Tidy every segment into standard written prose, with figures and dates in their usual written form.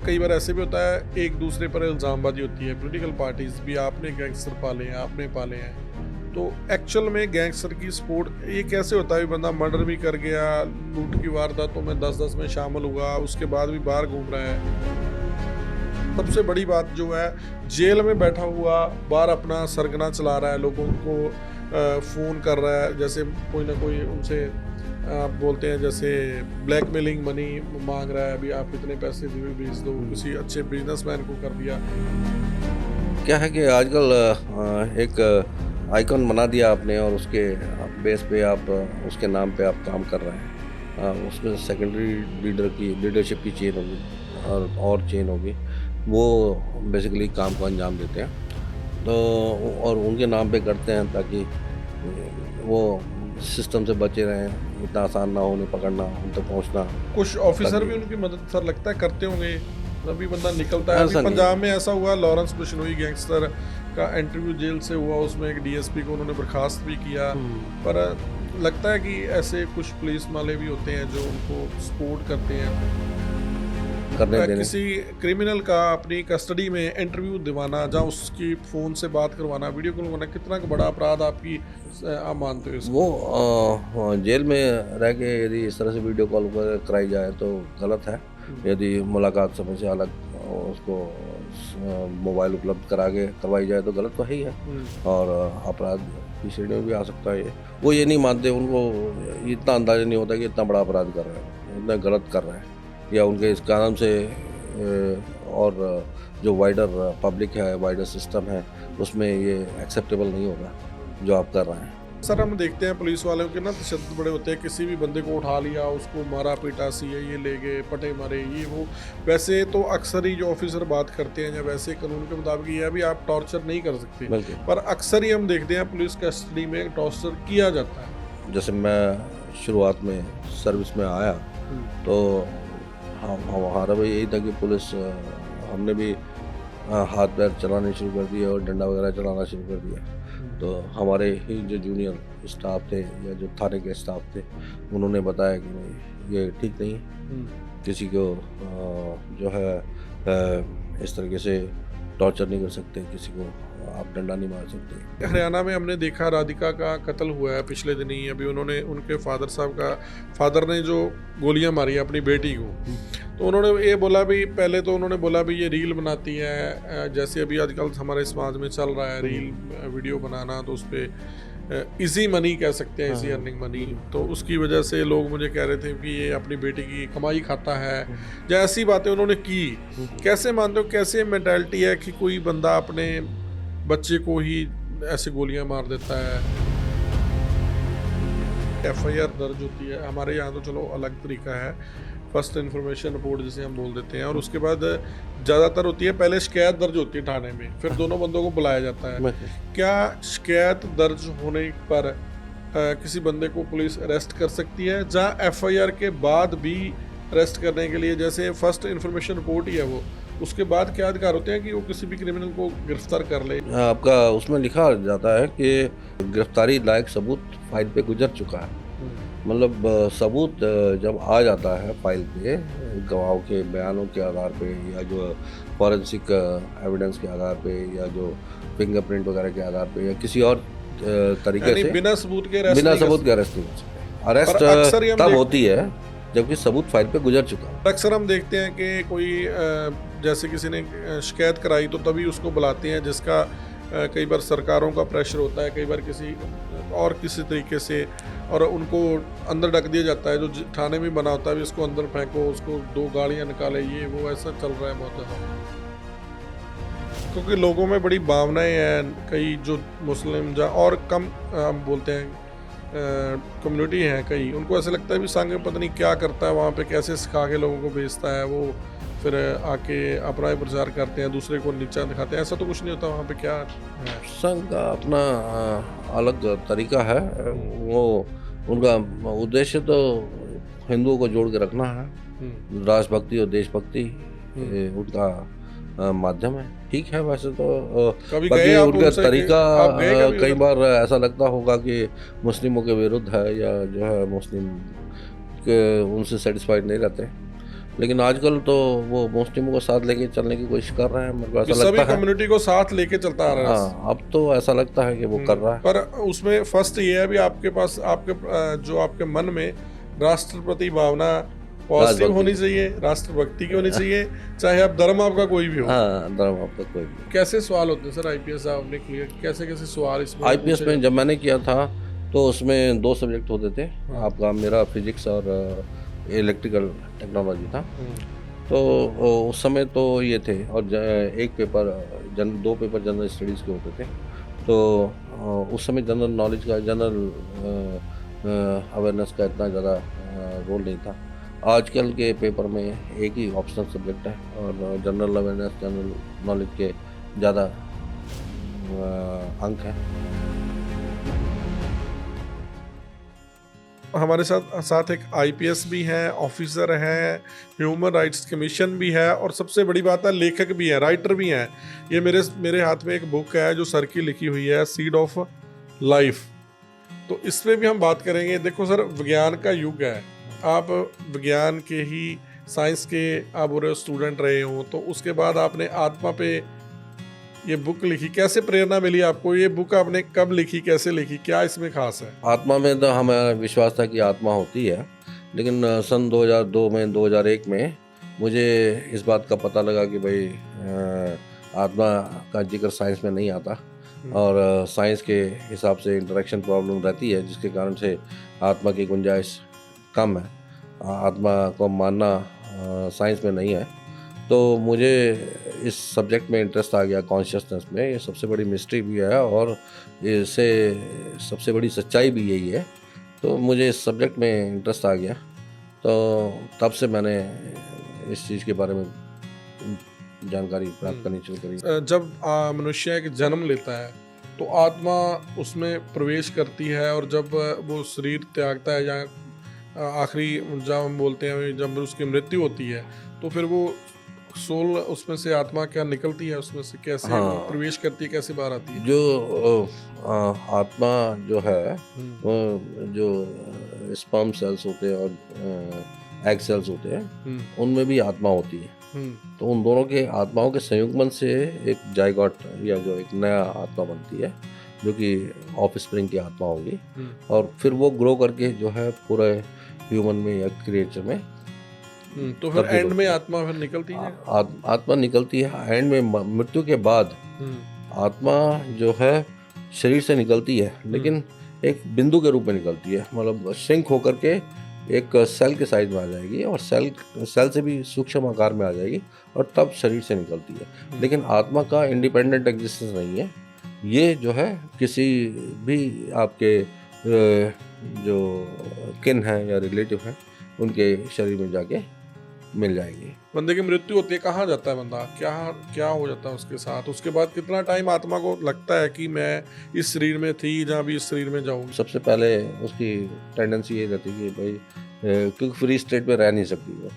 कई बार ऐसे भी होता है, एक दूसरे पर इल्ज़ामबाजी होती है, पॉलिटिकल पार्टीज़ भी, आपने गैंगस्टर पाले हैं, आपने पाले हैं। तो एक्चुअल में गैंगस्टर की सपोर्ट ये कैसे होता है? बंदा मर्डर भी कर गया, लूट की वारदातों में 10-10 में शामिल हुआ, उसके बाद भी बाहर घूम रहा है। सबसे बड़ी बात जो है, जेल में बैठा हुआ बाहर अपना सरगना चला रहा है, लोगों को फ़ोन कर रहा है, जैसे कोई ना कोई उनसे आप बोलते हैं जैसे ब्लैकमेलिंग मनी मांग रहा है, अभी आप इतने पैसे भेज दो, किसी अच्छे बिजनेसमैन को कर दिया। क्या है कि आजकल एक आइकॉन बना दिया आपने और उसके बेस पे आप उसके नाम पे आप काम कर रहे हैं। उसमें सेकेंडरी लीडर की लीडरशिप की चेन होगी और चेन होगी, वो बेसिकली काम को अंजाम देते हैं। तो और उनके नाम पे करते हैं ताकि वो सिस्टम से बचे रहें, इतना आसान ना हो उन्हें पकड़ना, उन तक पहुँचना। कुछ ऑफिसर भी उनकी मदद सर लगता है करते होंगे, अभी बंदा निकलता है। ऐसा अभी नहीं। पंजाब में ऐसा हुआ, लॉरेंस बिश्नोई गैंगस्टर का इंटरव्यू जेल से हुआ, उसमें एक डीएसपी को उन्होंने बर्खास्त भी किया। पर लगता है कि ऐसे कुछ पुलिस वाले भी होते हैं जो उनको सपोर्ट करते हैं। करने देने किसी क्रिमिनल का अपनी कस्टडी में इंटरव्यू दिवाना, जहाँ उसकी फ़ोन से बात करवाना, वीडियो कॉल करवाना, कितना का बड़ा अपराध आपकी आप मानते हो इसको? वो जेल में रह के यदि इस तरह से वीडियो कॉल पर कराई जाए तो गलत है। यदि मुलाकात समय से अलग उसको मोबाइल उपलब्ध करवाई जाए तो गलत तो है ही है, और अपराध की श्रेणी में भी आ सकता है। वो ये नहीं मानते, उनको इतना अंदाजा नहीं होता कि इतना बड़ा अपराध कर रहे हैं, इतना गलत कर रहे हैं, या उनके इस कानून से और जो वाइडर पब्लिक है, वाइडर सिस्टम है, उसमें ये एक्सेप्टेबल नहीं होगा जो आप कर रहे हैं। सर हम देखते हैं पुलिस वालों के ना तशद्दुद बड़े होते हैं, किसी भी बंदे को उठा लिया, उसको मारा पीटा, ये ले गए, पटे मारे, ये वो। वैसे तो अक्सर ही जो ऑफिसर बात करते हैं, या वैसे कानून के मुताबिक ये है भी आप टॉर्चर नहीं कर सकते, पर अक्सर ही हम देखते हैं पुलिस कस्टडी में टॉर्चर किया जाता है। जैसे मैं शुरुआत में सर्विस में आया तो हमारा भी यही था कि पुलिस, हमने भी हाथ पैर चलाने शुरू कर दिए और डंडा वगैरह चलाना शुरू कर दिया। तो हमारे ही जो जूनियर स्टाफ थे या जो थाने के स्टाफ थे, उन्होंने बताया कि नहीं, ये ठीक नहीं है, किसी को जो है इस तरीके से टॉर्चर नहीं कर सकते, किसी को आप डंडा नहीं मार सकते। हरियाणा में हमने देखा राधिका का कत्ल हुआ है पिछले दिन ही, अभी उन्होंने उनके फादर ने जो गोलियां मारी अपनी बेटी को, तो उन्होंने ये बोला भी, पहले तो उन्होंने बोला भी ये रील बनाती है, जैसे अभी आजकल हमारे समाज में चल रहा है रील वीडियो बनाना, तो उस पर इजी मनी कह सकते हैं, इजी अर्निंग मनी, तो उसकी वजह से लोग मुझे कह रहे थे कि ये अपनी बेटी की कमाई खाता है, या ऐसी बातें उन्होंने की। कैसे मानते हो, कैसे मेंटालिटी है कि कोई बंदा अपने बच्चे को ही ऐसे गोलियां मार देता है? एफआईआर दर्ज होती है, हमारे यहाँ तो चलो अलग तरीका है, फर्स्ट इन्फॉर्मेशन रिपोर्ट जिसे हम बोल देते हैं, और उसके बाद ज़्यादातर होती है पहले शिकायत दर्ज होती है थाने में, फिर दोनों बंदों को बुलाया जाता है। क्या शिकायत दर्ज होने पर किसी बंदे को पुलिस अरेस्ट कर सकती है, जहाँ एफआईआर के बाद भी अरेस्ट करने के लिए, जैसे फर्स्ट इन्फॉर्मेशन रिपोर्ट ही है वो, उसके बाद क्या अधिकार होते हैं कि वो किसी भी क्रिमिनल को गिरफ्तार कर ले? आपका उसमें लिखा जाता है कि गिरफ्तारी लायक सबूत फाइल पे गुजर चुका है। मतलब सबूत जब आ जाता है फाइल पे, गवाहों के बयानों के आधार पे, या जो फॉरेंसिक एविडेंस के आधार पे, या जो फिंगरप्रिंट वगैरह के आधार पे, या किसी और तरीके से बिना सबूत के अरेस्ट नहीं हो सकते। अरेस्ट तब होती है जबकि सबूत फाइल पे गुजर चुका है। अक्सर हम देखते हैं कि कोई जैसे किसी ने शिकायत कराई तो तभी उसको बुलाते हैं, जिसका कई बार सरकारों का प्रेशर होता है, कई बार किसी तरीके से, और उनको अंदर ढक दिया जाता है। जो थाने में बना होता है भी इसको अंदर फेंको, उसको 2 गाड़ियां निकाले, ये वो ऐसा चल रहा है बहुत ज़्यादा, क्योंकि लोगों में बड़ी भावनाएं हैं। कई जो मुस्लिम और कम हम बोलते हैं कम्युनिटी हैं, कई उनको ऐसा लगता है भी संघ पता नहीं क्या करता है वहाँ पे, कैसे सिखा के लोगों को भेजता है, वो फिर आके अपना ही प्रचार करते हैं, दूसरे को नीचा दिखाते हैं। ऐसा तो कुछ नहीं होता वहाँ पे, क्या है? संघ का अपना अलग तरीका है, वो उनका उद्देश्य तो हिंदुओं को जोड़ के रखना है, राष्ट्रभक्ति और देशभक्ति उनका माध्यम है। ठीक है, वैसे तो बाकी उनका तरीका कई बार ऐसा लगता होगा कि मुस्लिमों के विरुद्ध है, या जो है मुस्लिम के उनसे सेटिस्फाइड नहीं रहते, लेकिन आजकल तो वो मुस्लिमों को साथ लेके चलने की कोशिश कर रहे हैं, मेरे को ऐसा सभी लगता है। कम्युनिटी को साथ लेके चलता आ रहा है। हाँ, अब तो ऐसा लगता है कि वो कर रहा है। पर उसमें फर्स्ट ये है भी आपके पास जो आपके मन में राष्ट्रप्रति भावना पॉजिटिव राजभक्ति। होनी चाहिए, राष्ट्रभक्ति की होनी चाहिए, चाहे आप धर्म आपका कोई भी हो। हाँ, धर्म आपका कोई भी। कैसे सवाल होते हैं सर आईपीएस आपने क्लियर, कैसे कैसे सवाल इसमें आईपीएस पूछे में जब मैंने किया था तो उसमें 2 सब्जेक्ट होते थे। हाँ। आपका मेरा फिजिक्स और इलेक्ट्रिकल टेक्नोलॉजी था। तो उस समय तो ये थे, और एक पेपर 2 पेपर जनरल स्टडीज़ के होते थे। तो उस समय जनरल नॉलेज का, जनरल अवेयरनेस का इतना ज़्यादा रोल नहीं था। आजकल के पेपर में एक ही ऑप्शनल सब्जेक्ट है, और जनरल अवेयरनेस, जनरल नॉलेज के ज़्यादा अंक हैं। हमारे साथ एक आईपीएस भी हैं, ऑफिसर हैं, ह्यूमन राइट्स कमीशन भी है, और सबसे बड़ी बात है लेखक भी है, राइटर भी हैं। ये मेरे हाथ में एक बुक है जो सर की लिखी हुई है, सीड ऑफ लाइफ। तो इस पर भी हम बात करेंगे। देखो सर, विज्ञान का युग है, आप विज्ञान के ही, साइंस के आप बुरे स्टूडेंट रहे हो, तो उसके बाद आपने आत्मा पे ये बुक लिखी। कैसे प्रेरणा मिली आपको? ये बुक आपने कब लिखी, कैसे लिखी, क्या इसमें खास है? आत्मा में तो हमें विश्वास था कि आत्मा होती है, लेकिन सन 2002 में, 2001 में मुझे इस बात का पता लगा कि भाई आत्मा का जिक्र साइंस में नहीं आता, और साइंस के हिसाब से इंटरेक्शन प्रॉब्लम रहती है, जिसके कारण से आत्मा की गुंजाइश कम है। आत्मा को मानना साइंस में नहीं है। तो मुझे इस सब्जेक्ट में इंटरेस्ट आ गया, कॉन्शियसनेस में। ये सबसे बड़ी मिस्ट्री भी है, और इससे सबसे बड़ी सच्चाई भी यही है। तो मुझे इस सब्जेक्ट में इंटरेस्ट आ गया, तो तब से मैंने इस चीज़ के बारे में जानकारी प्राप्त करनी शुरू करी। जब मनुष्य एक जन्म लेता है तो आत्मा उसमें प्रवेश करती है, और जब वो शरीर त्यागता है, या आखिरी जब हम बोलते हैं जब उसकी मृत्यु होती है, तो फिर वो सोल उसमें से, आत्मा क्या निकलती है उसमें से, कैसे हाँ। वो प्रवेश करती है, कैसे बाहर आती है? जो आत्मा जो है, वो जो स्पर्म सेल्स होते हैं और एग सेल्स होते हैं, उनमें भी आत्मा होती है। तो उन दोनों के आत्माओं के संयुग्मन से एक जाइगोट, या जो एक नया आत्मा बनती है, जो कि ऑफ स्प्रिंग की आत्मा होगी, और फिर वो ग्रो करके जो है पूरे ह्यूमन में या क्रिएचर में। तो फिर एंड में आत्मा फिर निकलती है? आत्मा निकलती है एंड में। मृत्यु के बाद आत्मा जो है शरीर से निकलती है, लेकिन एक बिंदु के रूप में निकलती है, मतलब श्रिंक होकर के एक सेल के साइज में आ जाएगी, और सेल से भी सूक्ष्म आकार में आ जाएगी, और तब शरीर से निकलती है। लेकिन आत्मा का इंडिपेंडेंट एग्जिस्टेंस नहीं है। ये जो है किसी भी आपके जो किन हैं या रिलेटिव हैं, उनके शरीर में जाके मिल जाएगी। बंदे की मृत्यु होती है, कहाँ जाता है बंदा, क्या हो जाता है उसके साथ? उसके बाद कितना टाइम आत्मा को लगता है कि मैं इस शरीर में थी, जहाँ भी इस शरीर में जाऊँ? सबसे पहले उसकी टेंडेंसी ये रहती है कि भाई, क्योंकि फ्री स्टेट में रह नहीं सकती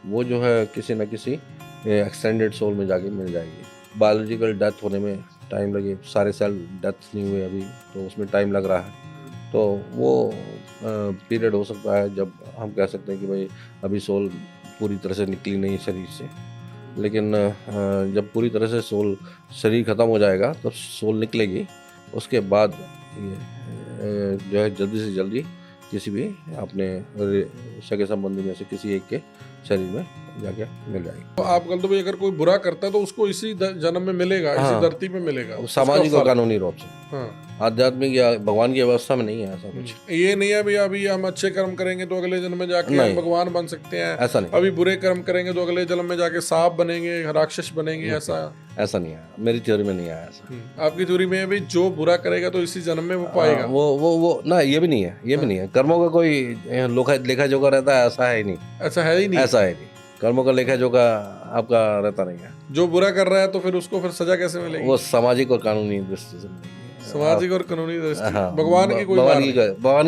वो जो है किसी न किसी एक्सटेंडेड सोल में जाके मिल जाएगी। बायोलॉजिकल डेथ होने में टाइम लगे, सारे सेल डेथ नहीं हुए अभी, तो उसमें टाइम लग रहा है। तो वो पीरियड हो सकता है जब हम कह सकते हैं कि भाई अभी सोल पूरी तरह से निकली नहीं शरीर से। लेकिन जब पूरी तरह से सोल, शरीर ख़त्म हो जाएगा तो सोल निकलेगी। उसके बाद ये जो है जल्दी से जल्दी किसी भी अपने सगे संबंधी में से किसी एक के शरीर में जाके मिल जाएगी। तो आप कल तो भाई अगर कोई बुरा करता है तो उसको इसी जन्म में मिलेगा, हाँ, इसी धरती में मिलेगा, सामाजिक और कानूनी रूप से। हाँ, आध्यात्मिक या भगवान की व्यवस्था में नहीं है ऐसा कुछ। ये नहीं है भैया अभी हम अच्छे कर्म करेंगे तो अगले जन्म में जाके हम भगवान बन सकते हैं, ऐसा नहीं। अभी बुरे कर्म करेंगे तो अगले जन्म में जाके सांप बनेंगे, राक्षस बनेंगे, ऐसा नहीं है। मेरी थ्योरी में नहीं आया ऐसा। आपकी थ्योरी में भी जो बुरा करेगा तो इसी जन्म में वो पाएगा? वो ना, ये भी नहीं है, ये भी नहीं है। कर्मों का कोई लेखा जोखा रहता है, ऐसा है ही नहीं। ऐसा है ही नहीं, ऐसा है नहीं। कर्मों का लेखा जोखा आपका रहता नहीं है। जो बुरा कर रहा है तो फिर उसको फिर सजा कैसे मिलेगी? वो सामाजिक और कानूनी दृष्टि से मिलेगी। सामाजिक और कानूनी दृष्टि। हाँ, भगवान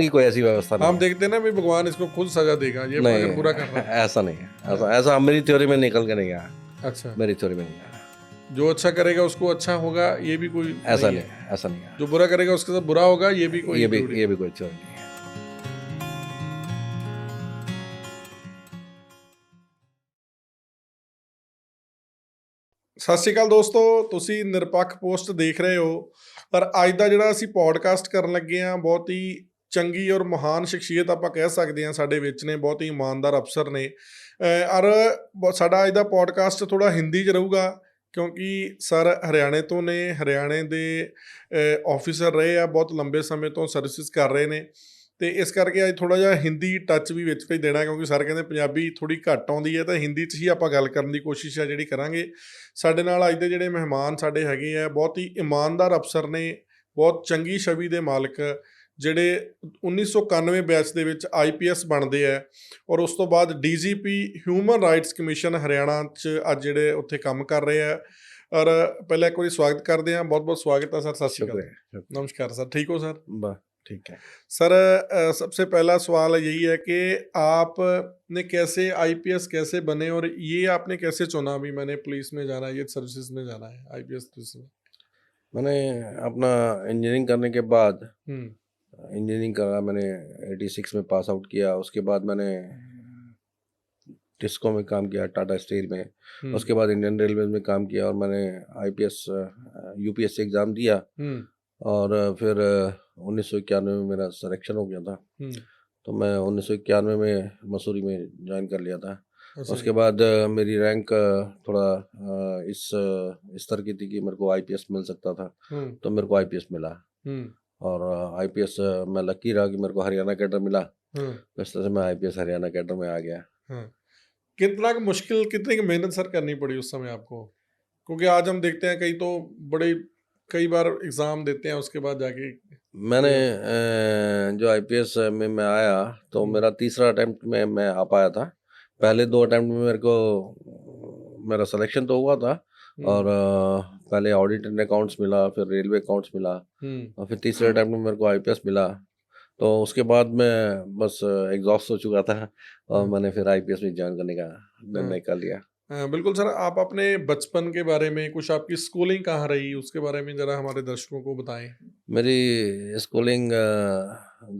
की कोई ऐसी व्यवस्था नहीं। हम देखते हैं ना भी भगवान इसको खुद सजा देगा ये अगर बुरा कर रहा है। ऐसा नहीं है। ऐसा मेरी थ्योरी में निकल के नहीं आया। अच्छा, मेरी थ्योरी में नहीं आया। जो अच्छा करेगा उसको अच्छा होगा, ये भी कोई ऐसा नहीं है। ऐसा नहीं है। जो बुरा करेगा उसके साथ बुरा होगा, ये भी कोई थ्योरी नहीं है। ਸਤਿ ਸ਼੍ਰੀ ਅਕਾਲ ਦੋਸਤੋ, ਤੁਸੀਂ ਨਿਰਪੱਖ ਪੋਸਟ ਦੇਖ ਰਹੇ ਹੋ। ਪਰ ਅੱਜ ਦਾ ਜਿਹੜਾ ਅਸੀਂ ਪੋਡਕਾਸਟ ਕਰਨ ਲੱਗੇ ਹਾਂ, ਬਹੁਤ ਹੀ ਚੰਗੀ ਔਰ ਮਹਾਨ ਸ਼ਖਸੀਅਤ ਆਪਾਂ ਕਹਿ ਸਕਦੇ ਹਾਂ ਸਾਡੇ ਵਿੱਚ ਨੇ, ਬਹੁਤ ਹੀ ਇਮਾਨਦਾਰ ਅਫਸਰ ਨੇ। ਔਰ ਸਾਡਾ ਅੱਜ ਦਾ ਪੋਡਕਾਸਟ ਥੋੜਾ ਹਿੰਦੀ 'ਚ ਰਹੂਗਾ, ਕਿਉਂਕਿ ਸਰ ਹਰਿਆਣੇ ਤੋਂ ਨੇ, ਹਰਿਆਣੇ ਦੇ ਆਫਿਸਰ ਰਹੇ ਆ, ਬਹੁਤ ਲੰਬੇ ਸਮੇਂ ਤੋਂ ਸਰਵਿਸਿਜ਼ ਕਰ ਰਹੇ ਨੇ, ਤੇ ਇਸ ਕਰਕੇ ਅੱਜ ਥੋੜਾ ਜਿਹਾ ਹਿੰਦੀ ਟੱਚ ਵੀ ਵਿੱਚ ਦੇਣਾ, ਕਿਉਂਕਿ ਸਰ ਕਹਿੰਦੇ ਪੰਜਾਬੀ ਥੋੜੀ ਘੱਟ ਆਉਂਦੀ ਹੈ, ਤਾਂ ਹਿੰਦੀ 'ਚ ਹੀ ਆਪਾਂ ਗੱਲ ਕਰਨ ਦੀ ਕੋਸ਼ਿਸ਼ ਹੈ ਜਿਹੜੀ ਕਰਾਂਗੇ। ਸਾਡੇ ਨਾਲ ਅੱਜ ਦੇ ਜਿਹੜੇ ਮਹਿਮਾਨ ਸਾਡੇ ਹੈਗੇ ਆ, ਬਹੁਤ ਹੀ ਇਮਾਨਦਾਰ ਅਫਸਰ ਨੇ, ਬਹੁਤ ਚੰਗੀ ਛਵੀ ਦੇ ਮਾਲਕ, ਜਿਹੜੇ 1991 ਬੈਚ ਦੇ ਵਿੱਚ IPS ਬਣਦੇ ਆ, ਔਰ ਉਸ ਤੋਂ ਬਾਅਦ DGP human rights commission Haryana 'ਚ ਅੱਜ ਜਿਹੜੇ ਉੱਥੇ ਕੰਮ ਕਰ ਰਹੇ ਆ। ਔਰ ਪਹਿਲਾਂ ਇੱਕ ਵਾਰੀ ਸਵਾਗਤ ਕਰਦੇ ਹਾਂ, ਬਹੁਤ ਬਹੁਤ ਸਵਾਗਤ है सर। सत श्री अकाल, नमस्कार सर, ठीक हो सर? बस ठीक है सर, सबसे पहला सवाल यही है कि आपने कैसे IPS कैसे बने, और ये आपने कैसे चुना भी मैंने पुलिस में जाना है, ये सर्विसेज में जाना है IPS पुलिस में? मैंने अपना इंजीनियरिंग करने के बाद हम्म इंजीनियरिंग करा मैंने 86 में पास आउट किया। उसके बाद मैंने टिस्को में काम किया, टाटा स्टील में। उसके बाद इंडियन रेलवे में काम किया और मैंने IPS UPSC एग्ज़ाम दिया। और फिर 1991 में मेरा सिलेक्शन हो गया था, तो मैं 1991 में मसूरी में ज्वाइन कर लिया था। उसके बाद मेरी रैंक थोड़ा इस स्तर की थी कि मेरे को IPS मिल सकता था, तो मेरे को IPS मिला। और IPS मैं लकी रहा कि मेरे को हरियाणा कैडर मिला, तो इस तरह से मैं IPS हरियाणा कैडर में आ गया। कितना की मुश्किल, कितनी की मेहनत सर करनी पड़ी उस समय आपको? क्योंकि आज हम देखते हैं कई बार एग्ज़ाम देते हैं, उसके बाद जाके मैंने जो IPS में मैं आया तो मेरा तीसरा अटेम्प्ट में मैं आ पाया था। पहले 2 अटेम्प्ट में मेरे को मेरा सिलेक्शन तो हुआ था, और पहले ऑडिट एंड अकाउंट्स मिला, फिर रेलवे अकाउंट्स मिला, और फिर तीसरे अटेम्प्ट में मेरे को IPS मिला। तो उसके बाद मैं बस एग्जॉस्ट हो चुका था, और मैंने फिर IPS में ज्वाइन करने का निर्णय कर लिया। बिल्कुल सर, आप अपने बचपन के बारे में, कुछ आपकी स्कूलिंग कहाँ रही, उसके बारे में ज़रा हमारे दर्शकों को बताएं। मेरी स्कूलिंग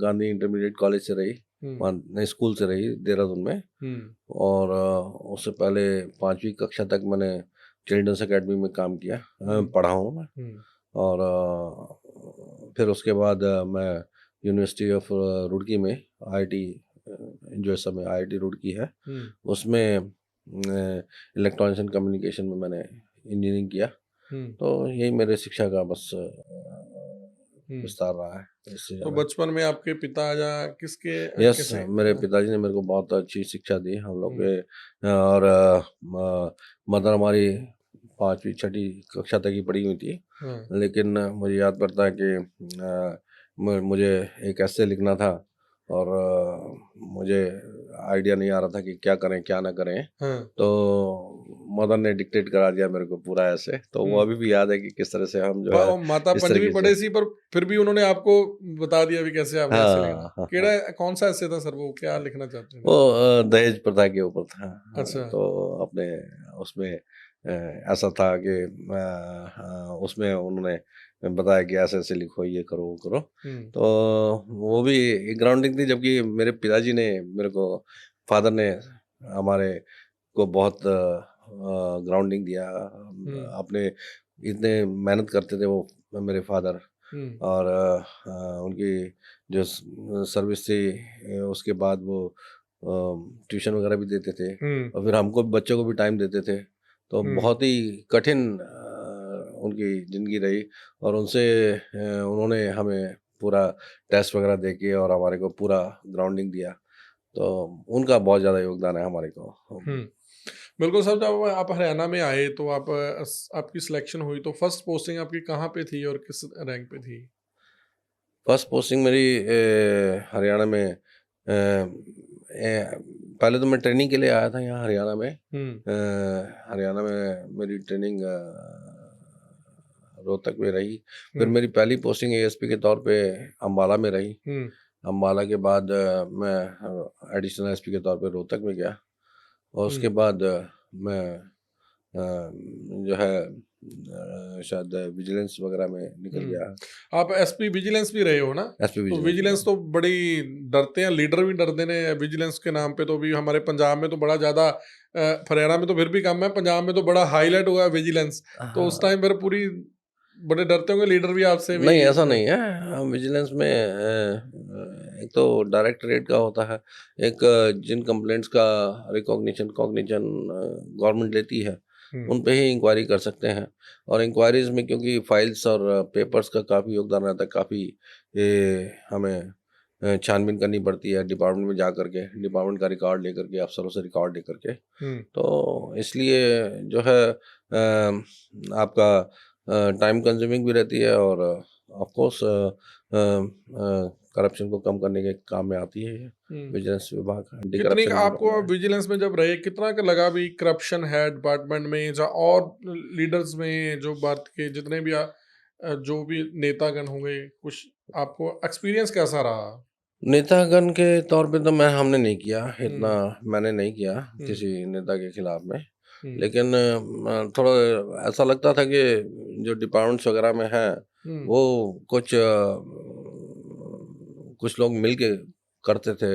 गांधी इंटरमीडिएट कॉलेज से रही, वहाँ स्कूल से रही देहरादून में। और उससे पहले 5वीं कक्षा तक मैंने चिल्ड्रंस एकेडमी में काम किया, पढ़ा हूँ मैं। और फिर उसके बाद मैं यूनिवर्सिटी ऑफ रुड़की में IIT, जो इस समय IIT रुड़की है, उसमें इलेक्ट्रॉनिक्स एंड कम्युनिकेशन में मैंने इंजीनियरिंग किया। तो यही मेरे शिक्षा का बस विस्तार रहा है। तो बचपन में आपके पिता या किसके? यस, मेरे पिताजी ने मेरे को बहुत अच्छी शिक्षा दी हम लोग के। और मदर हमारी 5वीं 6वीं कक्षा तक ही पढ़ी हुई थी, लेकिन मुझे याद पड़ता है कि मुझे एक ऐसे लिखना था, और मुझे आइडिया नहीं आ रहा था कि क्या करें क्या ना करें। तो मदर ने डिक्टेट करा दिया मेरे को पूरा ऐसे, तो वो अभी भी याद है कि किस तरह से हम जो है माता 5वीं पढ़े सी, पर फिर भी उन्होंने आपको बता दिया भी कैसे आपने ऐसे लिखना। केड़ा कौन सा ऐसे था सर, वो क्या लिखना चाहते हैं? वो दहेज प्रथा के ऊपर था। अच्छा। तो अपने उसमें ऐसा था कि उसमें उन्होंने बताया कि ऐसे ऐसे लिखो, ये करो वो करो। तो वो भी एक ग्राउंडिंग थी, जबकि मेरे पिताजी ने मेरे को, फादर ने हमारे को बहुत ग्राउंडिंग दिया। अपने इतने मेहनत करते थे वो मेरे फादर, और उनकी जो सर्विस थी उसके बाद वो ट्यूशन वगैरह भी देते थे, और फिर हमको बच्चों को भी टाइम देते थे। तो बहुत ही कठिन उनकी ज़िंदगी रही, और उनसे उन्होंने हमें पूरा टेस्ट वगैरह दे के और हमारे को पूरा ग्राउंडिंग दिया। तो उनका बहुत ज़्यादा योगदान है हमारे को। बिल्कुल सर, जब आप हरियाणा में आए तो आपकी सिलेक्शन हुई, तो फर्स्ट पोस्टिंग आपकी कहाँ पे थी और किस रैंक पे थी? फर्स्ट पोस्टिंग मेरी हरियाणा में, पहले तो मैं ट्रेनिंग के लिए आया था यहाँ हरियाणा में। हरियाणा में मेरी ट्रेनिंग रोहतक में रही। फिर मेरी पहली पोस्टिंग ASP के तौर पे अम्बाला में रही। अम्बाला के बाद मैं एडिशनल SP के तौर पे रोहतक में गया, और उसके बाद मैं जो है शायद विजिलेंस वगैरह में निकल गया है। आप एसपी विजिलेंस भी रहे हो ना? एसपी तो विजिलेंस विजिलेंस तो बड़ी डरते हैं, लीडर भी डरते हैं विजिलेंस के नाम पे। तो भी हमारे पंजाब में तो बड़ा ज्यादा, हरियाणा में तो फिर भी कम है, पंजाब में तो बड़ा हाईलाइट हुआ है विजिलेंस। तो उस हाँ, टाइम फिर पूरी बड़े डरते होंगे लीडर भी आपसे भी। नहीं ऐसा नहीं है। विजिलेंस में एक तो डायरेक्ट रेड का होता है, एक जिन कंप्लेंट्स का रिकॉग्निशन कॉग्निशन गवर्नमेंट लेती है, हम्म, उन पे ही इंक्वायरी कर सकते हैं। और इंक्वायरीज में क्योंकि फाइल्स और पेपर्स का काफ़ी योगदान रहता है, काफ़ी हमें छानबीन करनी पड़ती है डिपार्टमेंट में जा करके, डिपार्टमेंट का रिकॉर्ड लेकर के, अफसरों से रिकॉर्ड लेकर के। हम्म, तो इसलिए जो है आपका टाइम कंज्यूमिंग भी रहती है, और ऑफ कोर्स करप्शन को कम करने के काम में आती है ये हम्म। विजिलेंस विभाग, एंटी कितनी करप्शन आपको ब्यूरो। विजिलेंस में जब रहे, कितना का लगा भी करप्शन है डिपार्टमेंट में या और लीडर्स में, जो बात के जितने भी जो भी नेतागण होंगे, कुछ आपको एक्सपीरियंस कैसा रहा? नेतागण के तौर पे तो हमने नहीं किया इतना, हम्म, मैंने नहीं किया हम्म, किसी नेता के खिलाफ में। हम्म, लेकिन थोड़ा ऐसा लगता था कि जो डिपार्टमेंट्स वगैरह में है, हम्म। वो कुछ कुछ लोग मिल के करते थे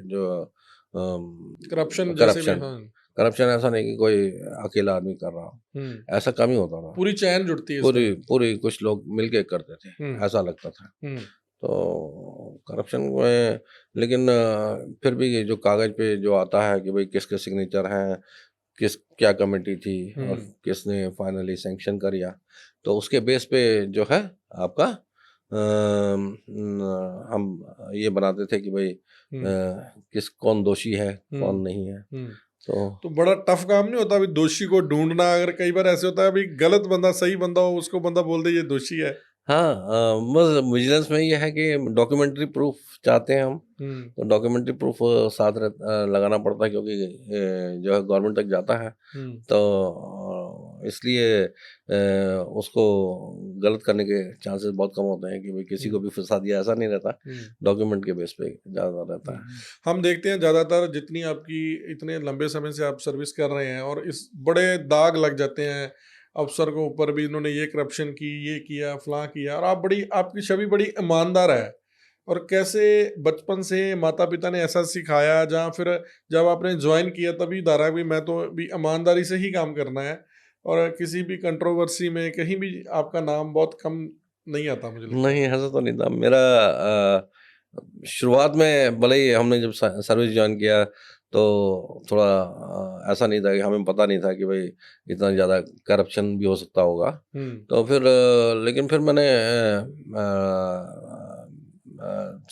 जो करप्शन जैसे भी, करप्शन। हाँ। करप्शन ऐसा नहीं कि कोई अकेला आदमी कर रहा हो, हम्म। ऐसा कम ही होता था। पूरी चैन जुड़ती है पूरी इसमें। पूरी कुछ लोग मिल के करते थे, हम्म, ऐसा लगता था। हम्म, तो करप्शन में, लेकिन फिर भी ये जो कागज़ पे जो आता है कि भाई किसके सिग्नेचर हैं, किस क्या कमेटी थी और हम्म, किसने फाइनली सैंक्शन कर दिया, तो उसके बेस पे जो है आपका हम ये बनाते थे कि भाई हम्म, किस कौन दोषी है, हम्म, कौन नहीं है। हम्म। तो तो बड़ा टफ काम नहीं होता अभी दोषी को ढूंढना? अगर कई बार ऐसे होता है अभी गलत बंदा सही बंदा हो, उसको बंदा बोल दे ये दोषी है। हाँ, बस विजिलेंस में ये है कि डॉक्यूमेंट्री प्रूफ चाहते हैं हम। हम्म, तो डॉक्यूमेंट्री प्रूफ साथ लगाना पड़ता है, क्योंकि जो है गवर्नमेंट तक जाता है। हम्म, तो इसलिए उसको गलत करने के चांसेस बहुत कम होते हैं कि भाई किसी को हम्म, भी फंसा दिया, ऐसा नहीं रहता। हम्म, डॉक्यूमेंट के बेस पे ज़्यादा रहता हम्म। है। हम देखते हैं ज्यादातर जितनी आपकी इतने लंबे समय से आप सर्विस कर रहे हैं और इस बड़े दाग लग जाते हैं अफसर को ऊपर भी, इन्होंने ये करप्शन की, ये किया, फलां किया, और आप बड़ी, आपकी छवि बड़ी ईमानदार है। और कैसे बचपन से माता पिता ने ऐसा सिखाया, जहाँ फिर जब आपने ज्वाइन किया तभी धारा भी मैं तो भी ईमानदारी से ही काम करना है, और किसी भी कंट्रोवर्सी में कहीं भी आपका नाम बहुत कम नहीं आता, मुझे लगता है। नहीं, ऐसा तो नहीं था मेरा। शुरुआत में भले ही हमने जब सर्विस ज्वाइन किया, तो थोड़ा ऐसा नहीं था कि हमें पता नहीं था कि भाई इतना ज़्यादा करप्शन भी हो सकता होगा। हम्म, तो फिर लेकिन फिर मैंने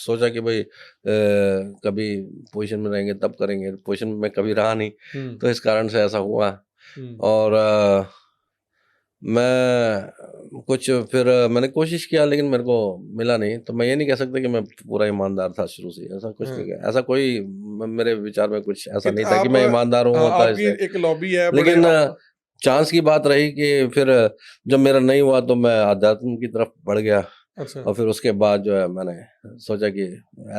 सोचा कि भाई कभी पोजीशन में रहेंगे तब करेंगे, पोजीशन में मैं कभी रहा नहीं, हम्म, तो इस कारण से ऐसा हुआ। हम्म, और मैं कुछ फिर मैंने कोशिश किया, लेकिन मेरे को मिला नहीं। तो मैं ये नहीं कह सकता कि मैं पूरा ईमानदार था शुरू से, ऐसा कुछ हाँ। नहीं है। ऐसा कोई मेरे विचार में कुछ ऐसा नहीं था कि आप, मैं ईमानदार हूँ हाँ, होता आपकी ऐसे। एक लॉबी है बड़े लेकिन चांस की बात रही कि फिर जब मेरा नहीं हुआ तो मैं अध्यात्म की तरफ बढ़ गया। अच्छा। और फिर उसके बाद जो है मैंने सोचा कि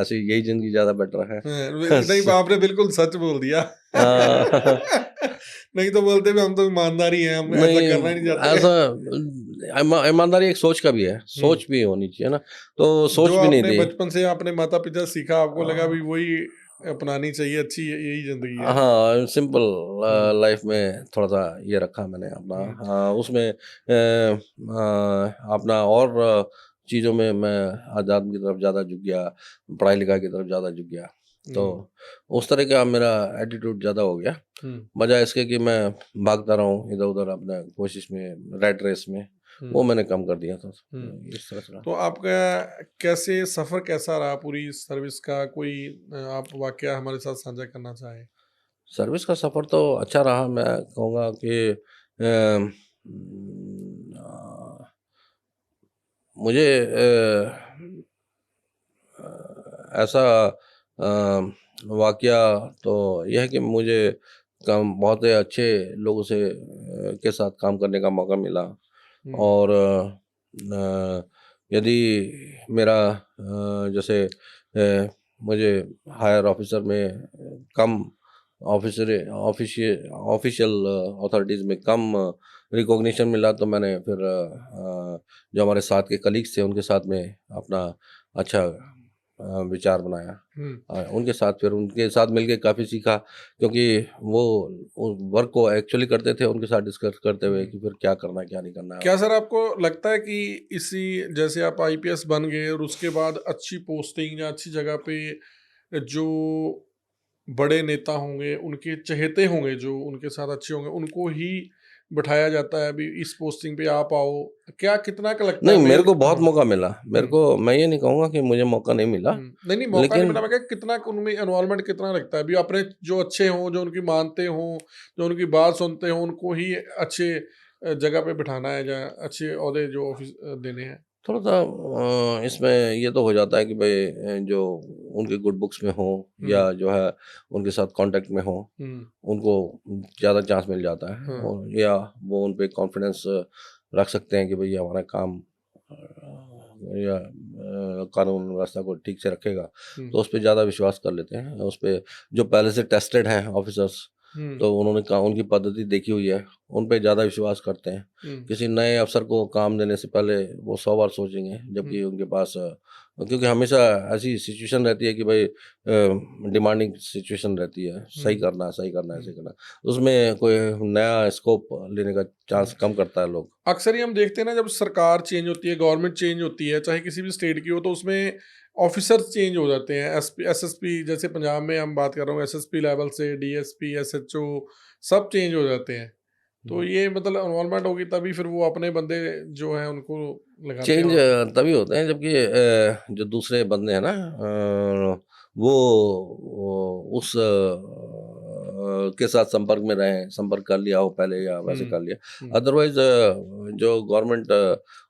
ऐसी यही ज़िंदगी ज़्यादा बेटर है। हाँ, नहीं, आपने बिल्कुल सच बोल दिया। अ, नहीं तो बोलते भी हम तो ईमानदारी हैं, हम ऐसा नहीं, करना ही नहीं चाहते। ऐसा ईमानदारी एक सोच का भी है, हम्म। सोच भी होनी चाहिए ना, तो जो सोच भी नहीं आपने थी। बचपन से अपने माता पिता से सीखा, आपको लगा भी अ, वही अपनानी चाहिए, अच्छी यही जिंदगी है। हाँ, सिंपल हम्म, लाइफ में थोड़ा-सा ये रखा मैंने अपना। हम्म, हाँ, उसमें अपना और चीज़ों में मैं अध्यात्म की तरफ ज़्यादा झुक गया, पढ़ाई-लिखाई की तरफ ज़्यादा झुक गया। तो हम्म, उस तरह का मेरा एटीट्यूड ज़्यादा हो गया, हम्म, बजाय इसके कि मैं भागता रहूँ इधर-उधर अपना कोशिश में, रैट रेस में, वो हम्म, मैंने कम कर दिया था। हम्म। इस तरह से रहा। तो आपका कैसे सफर कैसा रहा पूरी सर्विस का? कोई आप वाकया हमारे साथ साझा करना चाहें? सर्विस का सफ़र तो अच्छा रहा, मैं कहूँगा कि मुझे ऐसा वाक़या तो यह है कि मुझे काम बहुत ही अच्छे लोगों से के साथ काम करने का मौका मिला। हम्म, और यदि मेरा जैसे मुझे हायर ऑफ़िसर में कम ऑफिशियल अथॉरिटीज़ में कम रिकॉग्निशन मिला, तो मैंने फिर जो हमारे साथ के कलीग्स थे उनके साथ में अपना अच्छा विचार बनाया। उनके साथ मिलके काफ़ी सीखा, क्योंकि वो वर्क को एक्चुअली करते थे, उनके साथ डिस्कस करते हुए कि फिर क्या करना है क्या नहीं करना है। क्या सर आपको लगता है कि इसी जैसे आप आईपीएस बन गए और उसके बाद अच्छी पोस्टिंग या अच्छी जगह पे जो बड़े नेता होंगे, उनके चहेते होंगे, जो उनके साथ अच्छे होंगे, उनको ही बिठाया जाता है अभी इस पोस्टिंग पे आप आओ, क्या कितना का लगता है नहीं, मेरे को बहुत हाँ। मौका मिला। मैं ये नहीं कहूँगा कि मुझे मौका नहीं मिला, नहीं नहीं, मौका नहीं लेकिन मिला, मैं क्या कितना उनमें इन्वॉल्वमेंट कितना लगता है अभी अपने जो अच्छे हों, जो उनकी मानते हों, जो उनकी बात सुनते हों, उनको ही अच्छे जगह पे बिठाना है या अच्छे ओहदे जो ऑफिस देने हैं। थोड़ा-सा इसमें ये तो हो जाता है कि भाई जो उनके गुड बुक्स में हो या जो है उनके साथ कॉन्टैक्ट में हो, उनको ज़्यादा चांस मिल जाता है, और या वो उन पे कॉन्फिडेंस रख सकते हैं कि भाई ये हमारा काम या कानून व्यवस्था को ठीक से रखेगा, तो उस पे ज़्यादा विश्वास कर लेते हैं। उस पे जो पहले से टेस्टेड हैं ऑफिसर्स, तो उन्होंने उनकी पद्धति देखी हुई है, उन पे ज़्यादा विश्वास करते हैं। किसी नए अफसर को काम देने से पहले वो 100 बार सोचेंगे, जबकि उनके पास क्योंकि हमेशा ऐसी सिचुएशन रहती है कि भाई डिमांडिंग सिचुएशन रहती है, सही करना है, सही करना है, सही करना है। उसमें कोई नया स्कोप लेने का चांस कम करता है लोग। अक्सर ही हम देखते हैं ना, जब सरकार चेंज होती है, गवर्नमेंट चेंज होती है, चाहे किसी भी स्टेट की हो, तो उसमें ऑफिसर्स चेंज हो जाते हैं। एसएसपी जैसे पंजाब में हम बात कर रहा हूँ, एसएसपी लेवल से डीएसपी, एसएचओ सब चेंज हो जाते हैं। तो ये मतलब इन्वॉल्वमेंट होगी तभी फिर वो अपने बंदे जो हैं उनको लगाते चेंज हैं। तभी होते हैं जबकि जो दूसरे बंदे हैं ना, वो उस के साथ संपर्क में रहें, संपर्क कर लिया हो पहले या वैसे कर लिया। अदरवाइज जो गवर्नमेंट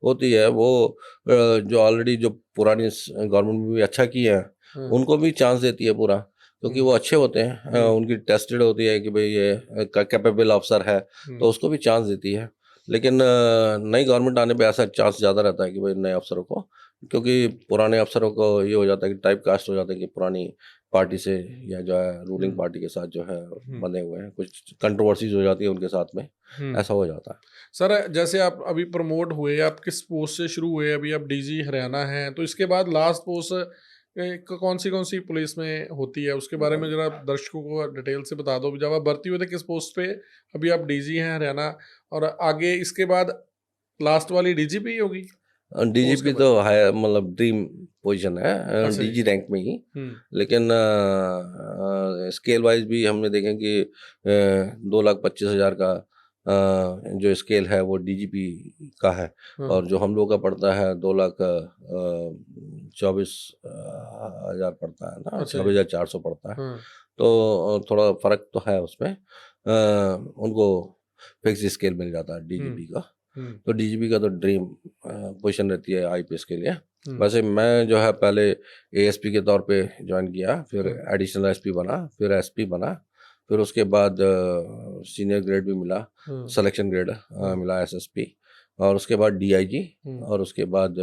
होती है वो जो ऑलरेडी जो पुरानी गवर्नमेंट में भी अच्छा किया है उनको भी चांस देती है पूरा, क्योंकि वो अच्छे होते हैं, उनकी टेस्टेड होती है कि भाई ये कैपेबल अफसर है, तो उसको भी चांस देती है। लेकिन नई गवर्नमेंट आने पे ऐसा चांस ज़्यादा रहता है कि भाई नए अफसरों को, क्योंकि पुराने अफसरों को ये हो जाता है कि टाइप कास्ट हो जाता है कि पुरानी पार्टी से या जो है रूलिंग पार्टी के साथ जो है बंधे हुए हैं, कुछ कंट्रोवर्सीज हो जाती है उनके साथ में, ऐसा हो जाता है। सर जैसे आप अभी प्रमोट हुए, आप किस पोस्ट से शुरू हुए? अभी आप डीजी हरियाणा हैं, तो इसके बाद लास्ट पोस्ट कौन सी पुलिस में होती है, उसके बारे में जरा दर्शकों को डिटेल से बता दो। जब आप भर्ती हुए थे किस पोस्ट पे, अभी आप डीजी हैं हरियाणा, और आगे इसके बाद लास्ट वाली डीजीपी होगी? डीजीपी तो हाई मतलब ड्रीम पोजीशन है, डीजी रैंक में ही। लेकिन स्केल वाइज भी हमने देखें कि 2,25,000 का जो स्केल है वो डीजीपी का है, और जो हम लोग का पड़ता है 2,24,000 पड़ता है ना, 26,400 पड़ता है। तो थोड़ा फर्क तो है उसमें, उनको फिक्स स्केल मिल जाता है डीजीपी का। तो डीजीपी का तो ड्रीम पोजीशन रहती है आईपीएस के लिए। वैसे मैं जो है पहले एएसपी के तौर पे ज्वाइन किया, फिर एडिशनल एसपी बना, फिर एसपी बना, फिर उसके बाद सीनियर ग्रेड भी मिला, सिलेक्शन ग्रेड मिला एसएसपी, और उसके बाद डीआईजी, और उसके बाद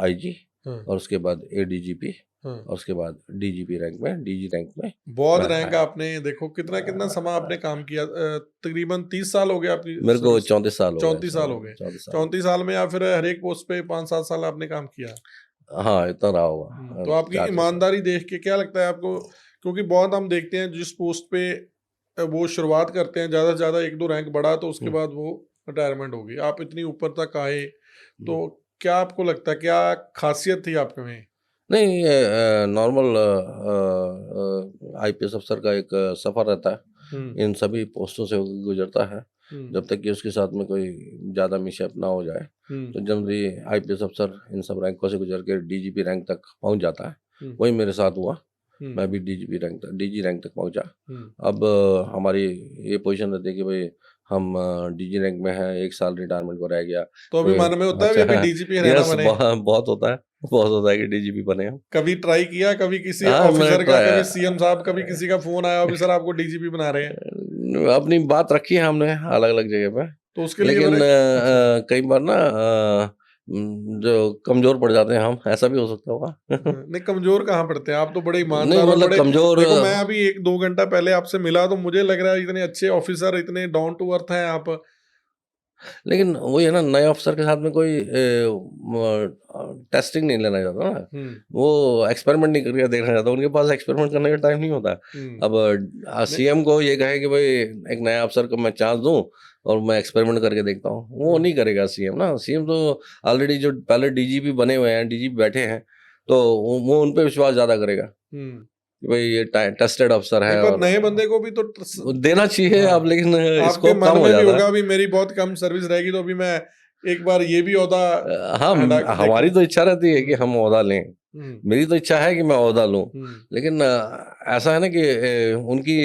आईजी, और उसके बाद एडीजीपी, और उसके बाद डीजीपी रैंक में, डीजी रैंक में। बहुत रैंक आपने देखो, कितना समय आपने काम किया, तकरीबन 30 साल हो गए आपकी? मेरे को 34 साल हो गए। 34 साल हो गए। 34 साल में या फिर हर एक पोस्ट पे 5-7 साल आपने काम किया? हाँ, इतना रहा होगा। तो आपकी ईमानदारी देख के क्या लगता है आपको? क्योंकि बहुत हम देखते हैं जिस पोस्ट पे वो शुरुआत करते हैं, ज़्यादा से ज़्यादा 1-2 रैंक बढ़ा तो उसके बाद वो रिटायरमेंट होगी। आप इतनी ऊपर तक आए, तो क्या आपको लगता है, क्या खासियत थी आप में? नहीं, ये नॉर्मल आईपीएस अफसर का एक सफ़र रहता है, इन सभी पोस्टों से गुजरता है, जब तक कि उसके साथ में कोई ज़्यादा मिसहैप ना हो जाए। तो जनरली आईपीएस अफसर इन सब रैंकों से गुजर के डीजीपी रैंक तक पहुंच जाता है। वही मेरे साथ हुआ, मैं भी डीजी रैंक तक पहुंचा। अब हमारी ये पोजीशन रहती है कि भाई हम डीजी रैंक में हैं, 1 साल रिटायरमेंट को रह गया, तो अभी मन में होता है अभी डीजीपी हरियाणा बने? बहुत होता है कि डीजीपी बने हम। कभी ट्राई किया, कभी किसी ऑफिसर का, कभी सीएम साहब, कभी किसी का फोन आया ऑफिसर आपको डीजीपी बना रहे हैं? अपनी बात रखी है हमने अलग अलग जगह पे, तो उसके लिए लेकिन कई बार ना जो कमज़ोर पड़ जाते हैं हम, ऐसा भी हो सकता होगा। नहीं, कमज़ोर कहाँ पड़ते हैं, आप तो बड़े नहीं ईमानदार और मतलब बड़े, कमज़ोर देखो मैं अभी 1-2 घंटा पहले आपसे मिला तो मुझे लग रहा है इतने अच्छे ऑफ़िसर, इतने डाउन टू अर्थ हैं आप। लेकिन वही है ना, नए अफ़सर के साथ में कोई टेस्टिंग नहीं लेना चाहता ना, हुँ, वो एक्सपेरिमेंट नहीं करके देखना चाहता, उनके पास एक्सपेरिमेंट करने का टाइम नहीं होता। हुँ। अब नहीं, सीएम को ये कहे कि भाई एक नया अफ़सर को मैं चांस दूँ और मैं एक्सपेरिमेंट करके देखता हूँ, वो हाँ, नहीं करेगा सीएम ना। सीएम तो ऑलरेडी जो पहले डीजीपी बने हुए हैं, डीजीपी बैठे हैं, तो वो उन पे विश्वास ज़्यादा करेगा हुँ। कि भाई ये टेस्टेड अफ़सर नहीं, है पर और नए बंदे को भी तो वो देना चाहिए अब, हाँ, लेकिन आपके स्कोप कम मन हो में भी जाता है। होगा अभी मेरी बहुत कम सर्विस रहेगी तो अभी मैं एक बार ये भी ओहदा हाँ, हटा के देखूँ। हमारी तो इच्छा रहती है कि हुँ, हम ओहदा लें। हुँ, मेरी तो इच्छा है कि मैं ओहदा लूँ। हुँ, लेकिन ऐसा है ना कि उनकी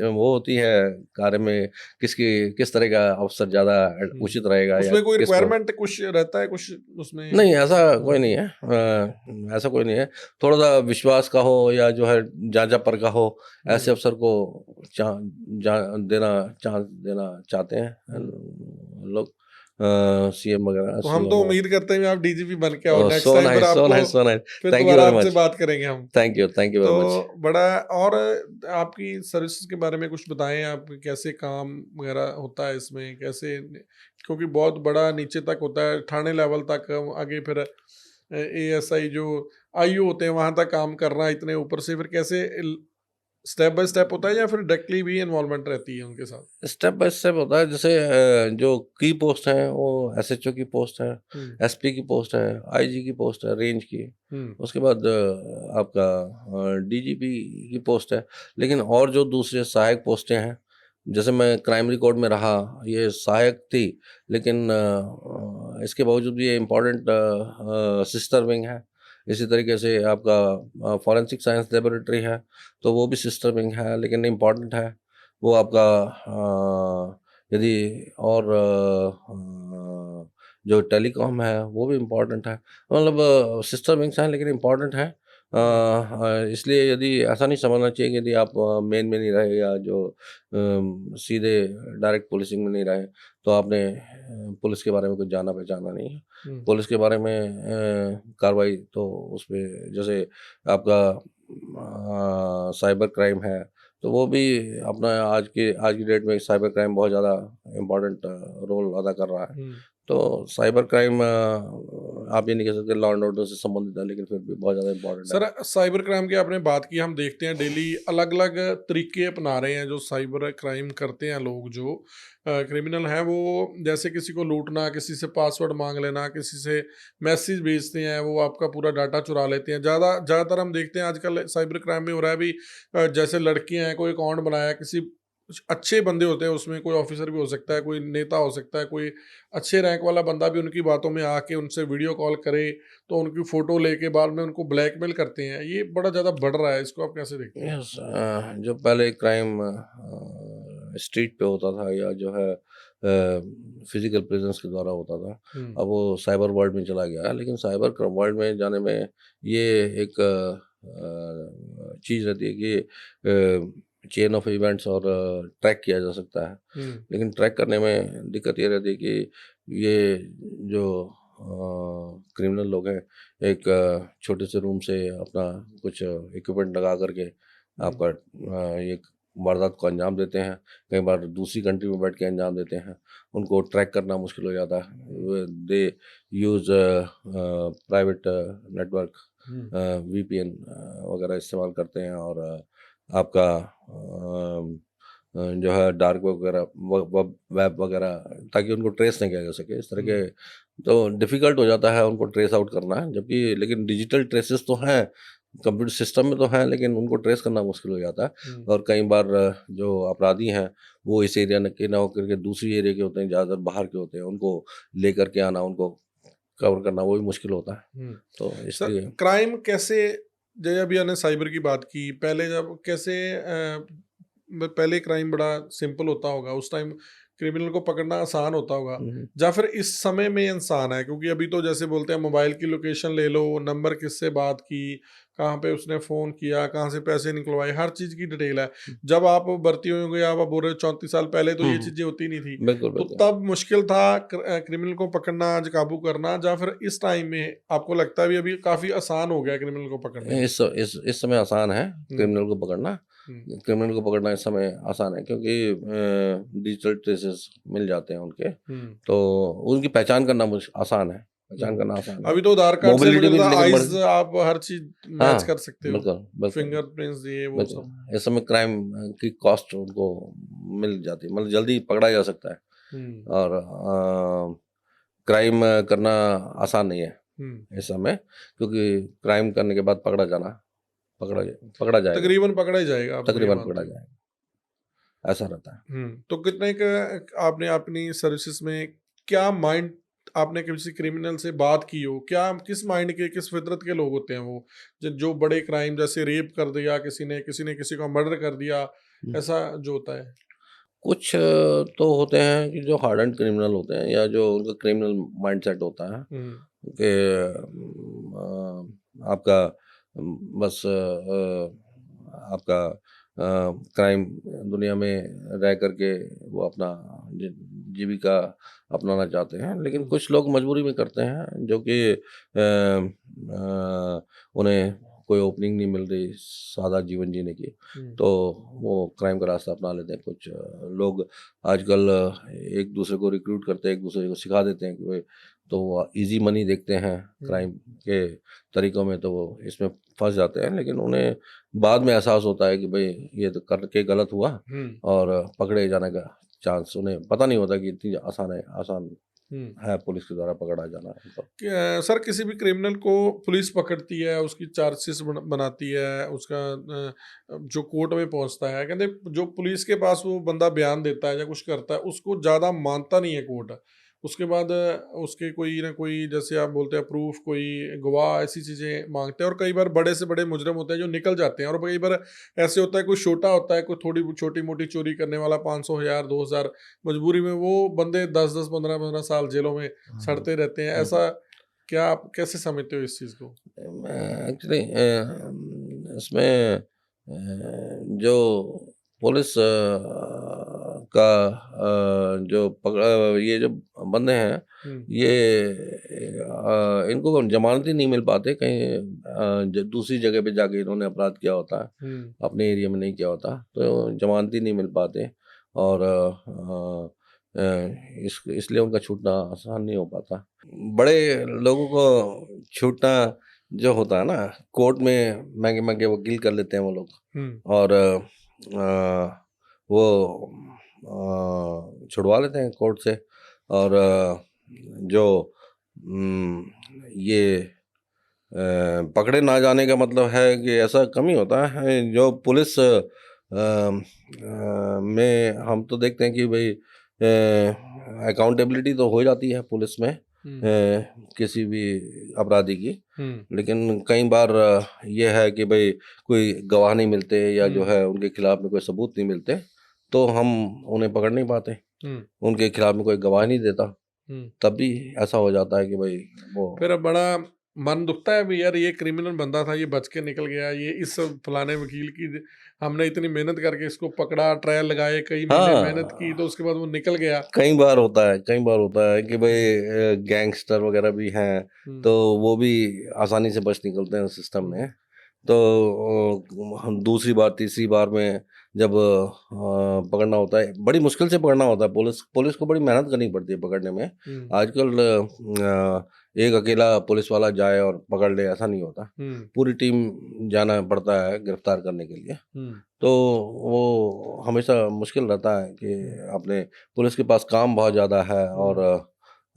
वो होती है कार्य में किस तरह का अफ़सर ज़्यादा हुँ। उचित रहेगा या उसमें कोई किसको। रिक्वायरमेंट कुछ रहता है कुछ उसमें? नहीं, ऐसा कोई हाँ, नहीं है। ऐसा कोई नहीं है। थोड़ा-सा विश्वास का हो या जो है जाँचा परखा हो, हुँ, ऐसे अफ़सर को चा जा देना चांस देना चाहते हैं हुँ। लोग, सीएम वगैरह, तो हम तो सीएमओ। उम्मीद करते हैं आप डीजीपी बन के आओ, ओह! नेक्स्ट सो टाइम फिर नाइस, सो आपको नाइस, सो नाइस। फिर थैंक यू दोबारा वेरी आपसे मच। बात करेंगे हम। थैंक यू तो वेरी मच। बड़ा और आपकी सर्विसेज़ के बारे में कुछ बताएँ, आप कैसे काम वगैरह होता है इसमें? कैसे क्योंकि बहुत बड़ा नीचे तक होता है, थाने लेवल तक, आगे फिर एएसआई जो आईओ होते हैं वहाँ तक काम करना, इतने ऊपर से फिर कैसे स्टेप बाय स्टेप होता है या फिर डायरेक्टली भी इन्वॉल्वमेंट रहती है उनके साथ? स्टेप बाय स्टेप होता है, जैसे जो की पोस्ट हैं वो एसएचओ की पोस्ट है, हुँ, एसपी की पोस्ट है, आईजी की पोस्ट है रेंज की। हुँ, उसके बाद आपका डीजीपी की पोस्ट है। लेकिन और जो दूसरे सहायक पोस्टें हैं, जैसे मैं क्राइम रिकॉर्ड में रहा, ये सहायक थी, लेकिन इसके बावजूद भी ये इम्पोर्टेंट सिस्टर विंग है। इसी तरीके से आपका फॉरेंसिक साइंस लेबोरेटरी है, तो वो भी सिस्टर विंग है लेकिन इम्पोर्टेंट है। वो आपका यदि और जो टेलीकॉम है वो भी इम्पोर्टेंट है। मतलब सिस्टर विंग्स हैं लेकिन इम्पोर्टेंट हैं। हुँ, इसलिए यदि ऐसा नहीं समझना चाहिए कि यदि आप मेन में नहीं रहे या जो सीधे डायरेक्ट पुलिसिंग में नहीं रहे तो आपने पुलिस के बारे में कुछ जाना पहचाना नहीं है। हुँ, पुलिस के बारे में कार्रवाई तो उसमें जैसे आपका साइबर क्राइम है, तो वो भी अपना आज की डेट में साइबर क्राइम बहुत ज़्यादा इम्पोर्टेंट रोल अदा कर रहा है। हुँ। तो साइबर क्राइम आप ये नहीं कह सकते लॉ एंड ऑर्डर से संबंधित है, लेकिन फिर भी बहुत ज़्यादा इम्पोर्टेंट है। सर, साइबर क्राइम की आपने बात की, हम देखते हैं डेली अलग-अलग तरीके अपना रहे हैं जो साइबर क्राइम करते हैं लोग, जो क्रिमिनल हैं वो, जैसे किसी को लूटना, किसी से पासवर्ड माँग लेना, किसी से मैसेज भेजते हैं, वो आपका पूरा डाटा चुरा लेते हैं। ज़्यादातर हम देखते हैं आजकल साइबर क्राइम में हो रहा है अभी, जैसे लड़कियाँ हैं, कोई अकाउंट बनाया, किसी कुछ अच्छे बंदे होते हैं उसमें, कोई ऑफिसर भी हो सकता है, कोई नेता हो सकता है, कोई अच्छे रैंक वाला बंदा भी उनकी बातों में आके उनसे वीडियो कॉल करे, तो उनकी फ़ोटो लेके बाद में उनको ब्लैकमेल करते हैं। ये बड़ा ज़्यादा बढ़ रहा है, इसको आप कैसे देखते हैं? यस, जो पहले क्राइम स्ट्रीट पे होता था या जो है फिजिकल प्रेजेंस के द्वारा होता था, हुँ, अब वो साइबर वर्ल्ड में चला गया है। लेकिन साइबर वर्ल्ड में जाने में ये एक चीज़ रहती है कि चेन ऑफ इवेंट्स और ट्रैक किया जा सकता है। हुँ, लेकिन ट्रैक करने में दिक्कत ये रहती है कि ये जो क्रिमिनल लोग हैं, एक छोटे से रूम से अपना कुछ इक्विपमेंट लगा करके हुँ, आपका ये वारदात को अंजाम देते हैं। कई बार दूसरी कंट्री में बैठ के अंजाम देते हैं। उनको ट्रैक करना मुश्किल हो जाता हुँ, है। दे यूज़ प्राइवेट नेटवर्क, हुँ, वीपीएन वगैरह इस्तेमाल करते हैं और आपका जो है डार्क वेब वगैरह वेब वगैरह, ताकि उनको ट्रेस नहीं किया जा सके इस तरह के। हुँ, तो डिफ़िकल्ट हो जाता है उनको ट्रेस आउट करना, जबकि लेकिन डिजिटल ट्रेसेस तो हैं, कंप्यूटर सिस्टम में तो हैं, लेकिन उनको ट्रेस करना मुश्किल हो जाता है। हुँ। और कई बार जो अपराधी हैं वो इस एरिया के ना होकर के दूसरी एरिया के होते हैं, ज़्यादातर बाहर के होते हैं, उनको लेकर के आना, उनको कवर करना वो भी मुश्किल होता है। हुँ। तो सर, इसलिए क्राइम कैसे, जैसे अभी आपने साइबर की बात की, पहले जब कैसे पहले क्राइम बड़ा सिंपल होता होगा, उस टाइम क्रिमिनल को पकड़ना आसान होता होगा, हम्म, या फिर इस समय में आसान है? क्योंकि अभी तो जैसे बोलते हैं मोबाइल की लोकेशन ले लो, नंबर किससे बात की, कहाँ पे उसने फ़ोन किया, कहाँ से पैसे निकलवाए, हर चीज़ की डिटेल है। जब आप भर्ती हुए होंगे, आप बोल रहे हो 34 साल पहले, तो ये हम्म, चीज़ें होती नहीं थी। बिल्कुल तो बिल्कुल। तब मुश्किल था क्रिमिनल को पकड़ना, आज काबू करना, या फिर इस टाइम में आपको लगता है अभी काफ़ी आसान हो गया क्रिमिनल को पकड़ना? इस समय आसान है हुँ, क्रिमिनल को पकड़ना। हुँ, क्रिमिनल को पकड़ना इस समय आसान है क्योंकि डिजिटल ट्रेसेस मिल जाते हैं उनके, हुँ, तो उनकी पहचान करना आसान है, पहचान हुँ। करना आसान है। अभी तो आधार कार्ड से मोबिलिटी मुझे भी लगता है लेकिन आईज़ आप हर चीज़ मैच हाँ, कर सकते हो। बिल्कुल, बिल्कुल, फिंगरप्रिंट्स ये वो सब। बिल्कुल। इस समय क्राइम की कॉस्ट उनको मिल जाती है, मतलब जल्दी पकड़ा जा सकता है। हुँ, और क्राइम करना आसान नहीं है हुँ। इस समय, क्योंकि क्राइम करने के बाद पकड़ा पकड़ा जाएगा, तकरीबन पकड़ा ही जाएगा, आप ये तकरीबन मानते पकड़ा हो? जाएगा, ऐसा रहता है। तो कितने का आपने अपनी सर्विसेज में क्या माइंड, आपने किसी क्रिमिनल से बात की हो, क्या किस माइंड के, किस फितरत के लोग होते हैं वो? जो बड़े क्राइम जैसे रेप कर दिया किसी ने किसी का मर्डर कर दिया, हुँ। ऐसा जो होता है? कुछ तो होते हैं कि जो हार्डन्ड क्रिमिनल होते हैं या जो उनका क्रिमिनल माइंडसेट होता है हुँ, कि आपका बस आपका क्राइम दुनिया में रह करके वो अपना जीविका अपनाना चाहते हैं, लेकिन हुँ, कुछ लोग मजबूरी में करते हैं जो कि उन्हें कोई ओपनिंग नहीं मिल रही सादा जीवन जीने की, हुँ, तो वो क्राइम का रास्ता अपना लेते हैं। कुछ लोग आजकल एक दूसरे को रिक्रूट करते हैं, एक दूसरे को सिखा देते हैं कि भाई, तो वो ईज़ी मनी देखते हैं हुँ, क्राइम के तरीकों में, तो वो इसमें फँस जाते हैं। लेकिन उन्हें बाद में एहसास होता है कि भई ये तो करके गलत हुआ, हुँ, और पकड़े जाने का चांस उन्हें पता नहीं होता कि इतनी आसान हुँ। है पुलिस के द्वारा पकड़ा जाना उनको। सर किसी भी क्रिमिनल को पुलिस पकड़ती है, उसकी चार्जशीट बनाती है, उसका जो कोर्ट में पहुंचता है, कहते जो पुलिस के पास वो बंदा बयान देता है या कुछ करता है, उसको ज़्यादा मानता नहीं है कोर्ट। उसके बाद उसके कोई ना कोई, जैसे आप बोलते हैं प्रूफ, कोई गवाह, ऐसी चीज़ें मांगते हैं, और कई बार बड़े से बड़े मुजरिम होते हैं जो निकल जाते हैं, और कई बार ऐसे होता है कोई छोटा होता है, कोई थोड़ी छोटी मोटी चोरी करने वाला 500 हज़ार 2000, मजबूरी में वो बंदे 10-10 15-15 साल जेलों में हाँ। सड़ते रहते हैं। हुँ, हुँ। ऐसा क्या आप कैसे समझते हो इस चीज़ को? एक्चुअली इसमें जो पुलिस का जो ये जो बंदे हैं, हुँ, ये इनको जमानत ही नहीं मिल पाते कहीं, दूसरी जगह पे जाके इन्होंने अपराध किया होता है, हुँ, अपने एरिया में नहीं किया होता, तो जमानत ही नहीं मिल पाते। और इसलिए उनका छूटना आसान नहीं हो पाता। बड़े लोगों को छूटना जो होता है ना, कोर्ट में महँगे-महँगे वकील कर लेते हैं वो लोग, हुँ, और वो छुड़वा लेते हैं कोर्ट से। और जो ये पकड़े ना जाने का मतलब है कि ऐसा कम ही होता है जो पुलिस में हम तो देखते हैं कि भाई अकाउंटेबिलिटी तो हो जाती है पुलिस में हुँ, किसी भी अपराधी की, हुँ, लेकिन कई बार ये है कि भाई कोई गवाह नहीं मिलते या जो हुँ, है उनके खिलाफ में कोई सबूत नहीं मिलते, तो हम उन्हें पकड़ नहीं पाते, हुँ, उनके खिलाफ में कोई गवाह नहीं देता, हुँ। तब भी ऐसा हो जाता है कि भाई वो फिर अब बड़ा मन दुखता है भी, यार ये क्रिमिनल बंदा था, ये बच के निकल गया, ये इस फलाने वकील की हमने इतनी मेहनत करके इसको पकड़ा, ट्रायल लगाए, कई महीने मेहनत की, तो हाँ, उसके बाद वो निकल गया। कई बार होता है कि हुँ, भाई गैंगस्टर वगैरह भी हैं, हुँ, तो वो भी आसानी से बच निकलते हैं सिस्टम हुँ, में। तो हम दूसरी बार, तीसरी बार में जब पकड़ना होता है, बड़ी मुश्किल से पकड़ना होता है, पुलिस पुलिस को बड़ी मेहनत करनी पड़ती है पकड़ने में। हुँ, आजकल एक अकेला पुलिस वाला जाए और पकड़ ले, ऐसा नहीं होता। हुँ, पूरी टीम जाना पड़ता है गिरफ्तार करने के लिए। हुँ, तो वो हमेशा मुश्किल रहता है कि हुँ, अपने पुलिस के पास काम बहुत ज़्यादा है, और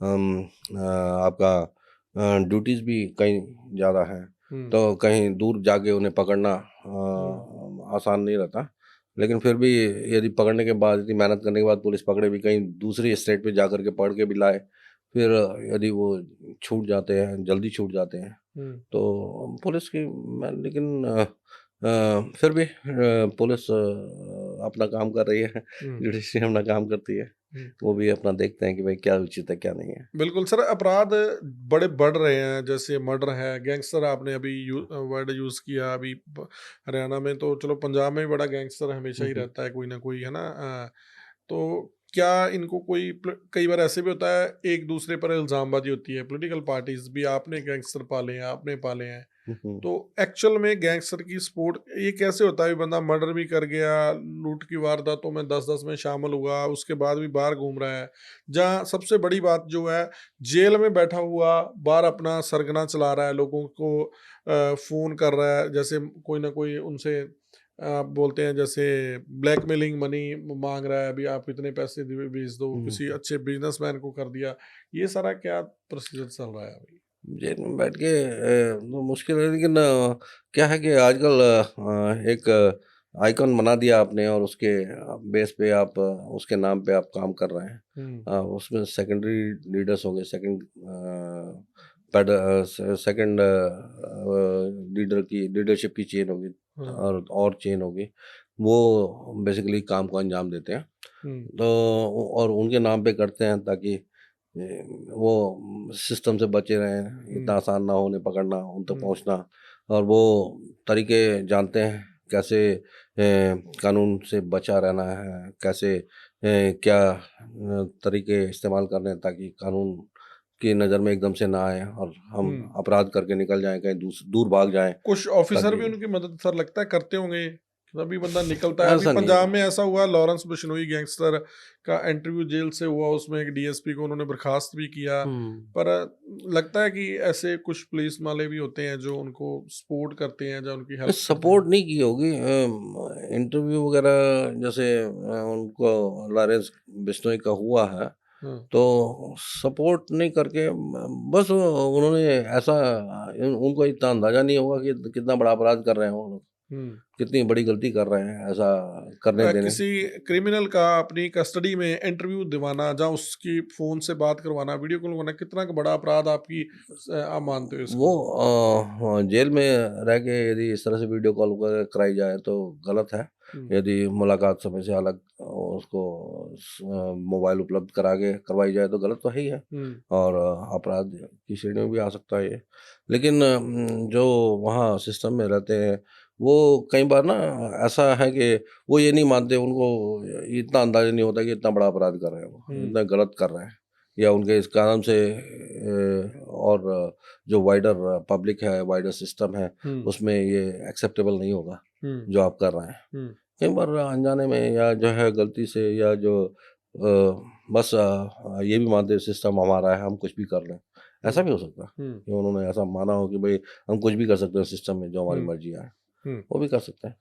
हुँ, आपका ड्यूटीज़ भी कहीं ज़्यादा हैं, हुँ, तो कहीं दूर जाके उन्हें पकड़ना हुँ, आसान नहीं रहता। लेकिन फिर भी यदि पकड़ने के बाद, इतनी मेहनत करने के बाद पुलिस पकड़े भी, कहीं दूसरी स्टेट पे जाकर के पकड़ के भी लाए, फिर यदि वो छूट जाते हैं, जल्दी छूट जाते हैं, हुँ, तो पुलिस की मैं लेकिन फिर भी पुलिस अपना काम कर रही है, हम्म, जुडिशरी अपना काम करती है, हम्म। वो भी अपना देखते हैं कि भाई क्या उचित है क्या नहीं है। बिल्कुल सर, अपराध बड़े बढ़ रहे हैं, जैसे मर्डर है, गैंगस्टर आपने अभी वर्ड यूज़ किया अभी हरियाणा में, तो चलो पंजाब में भी बड़ा गैंगस्टर हमेशा ही हम्म, रहता है कोई ना कोई, है ना। तो क्या इनको कोई कई बार ऐसे भी होता है, एक दूसरे पर इल्ज़ामबाजी होती है, पॉलिटिकल पार्टीज भी, आपने गैंगस्टर पाले हैं, आपने पाले हैं, हम्म, तो एक्चुअल में गैंगस्टर की सपोर्ट ये कैसे होता है? बंदा मर्डर भी कर गया, लूट की वारदातों में 10-10 में शामिल हुआ, उसके बाद भी बाहर घूम रहा है। जहाँ सबसे बड़ी बात जो है, जेल में बैठा हुआ बाहर अपना सरगना चला रहा है, लोगों को फ़ोन कर रहा है, जैसे कोई ना कोई उनसे बोलते हैं, जैसे ब्लैकमेलिंग मनी माँग रहा है, अभी आप इतने पैसे भेज दो, किसी हम्म। अच्छे बिज़नेसमैन को कर दिया। ये सारा क्या प्रोसीजर चल रहा है अभी? जेल में बैठ के तो मुश्किल है, लेकिन क्या है कि आजकल एक आइकॉन बना दिया आपने और उसके बेस पे आप उसके नाम पे आप काम कर रहे हैं। हुँ, उसमें सेकेंडरी लीडर्स होंगे, सेकंड लीडर की लीडरशिप की चेन होगी, हाँ, और चेन होगी, वो बेसिकली काम को अंजाम देते हैं। हुँ, तो और उनके नाम पे करते हैं ताकि वो सिस्टम से बचे रहें, इतना हुँ, आसान ना हो उन्हें पकड़ना, उन तक हुँ, पहुंचना। और वो तरीके जानते हैं कैसे कानून से बचा रहना है, कैसे क्या तरीके इस्तेमाल करने हैं ताकि कानून की नज़र में एकदम से ना आए और हम हुँ। अपराध करके निकल जाएं, कहीं दूर भाग जाएं। कुछ ऑफिसर ताकि भी उनकी मदद सर लगता है करते होंगे, तभी बंदा निकलता है। अभी ऐसा नहीं है। पंजाब में ऐसा हुआ, लॉरेंस बिश्नोई गैंगस्टर का इंटरव्यू जेल से हुआ, उसमें एक डीएसपी को उन्होंने बर्खास्त भी किया। हम्म। पर लगता है कि ऐसे कुछ पुलिस वाले भी होते हैं जो उनको सपोर्ट करते हैं, जो उनकी हेल्प करते हैं। सपोर्ट नहीं की होगी, इंटरव्यू वगैरह जैसे उनको लॉरेंस बिश्नोई का हुआ है, हाँ, तो सपोर्ट नहीं करके बस उन्होंने ऐसा उनको इतना अंदाजा नहीं होगा कि कितना बड़ा अपराध कर रहे हैं वो लोग, हुँ। कितनी बड़ी गलती कर रहे हैं ऐसा करने देने। किसी क्रिमिनल का अपनी कस्टडी में इंटरव्यू दिलवाना, जहाँ उसकी फ़ोन से बात करवाना, वीडियो कॉल करवाना, कितना का बड़ा अपराध आपकी आप मानते हो वो इसको? हाँ, जेल में रह के यदि इस तरह से वीडियो कॉल वगैरह कराई जाए तो गलत है। हुँ, यदि मुलाकात समय से अलग उसको मोबाइल उपलब्ध करा के करवाई जाए तो गलत तो है ही है, हुँ, और अपराध की श्रेणी में भी आ सकता है ये। लेकिन जो वहाँ सिस्टम में रहते हैं वो कई बार ना ऐसा है कि वो ये नहीं मानते, उनको इतना अंदाजा नहीं होता कि इतना बड़ा अपराध कर रहे हैं, वो हुँ, इतना गलत कर रहे हैं, या उनके इस कारण से और जो वाइडर पब्लिक है, वाइडर सिस्टम है, हुँ, उसमें ये एक्सेप्टेबल नहीं होगा हुँ, जो आप कर रहे हैं। हुँ, कई बार अनजाने में या जो है गलती से, या जो बस ये भी मानते हैं सिस्टम हमारा है, हम कुछ भी कर लें, ऐसा हुँ, भी हो सकता है हुँ, कि उन्होंने ऐसा माना हो कि भाई हम कुछ भी कर सकते हैं सिस्टम में, जो हमारी हुँ, मर्जी आए, हुँ। वो भी कर सकते हैं।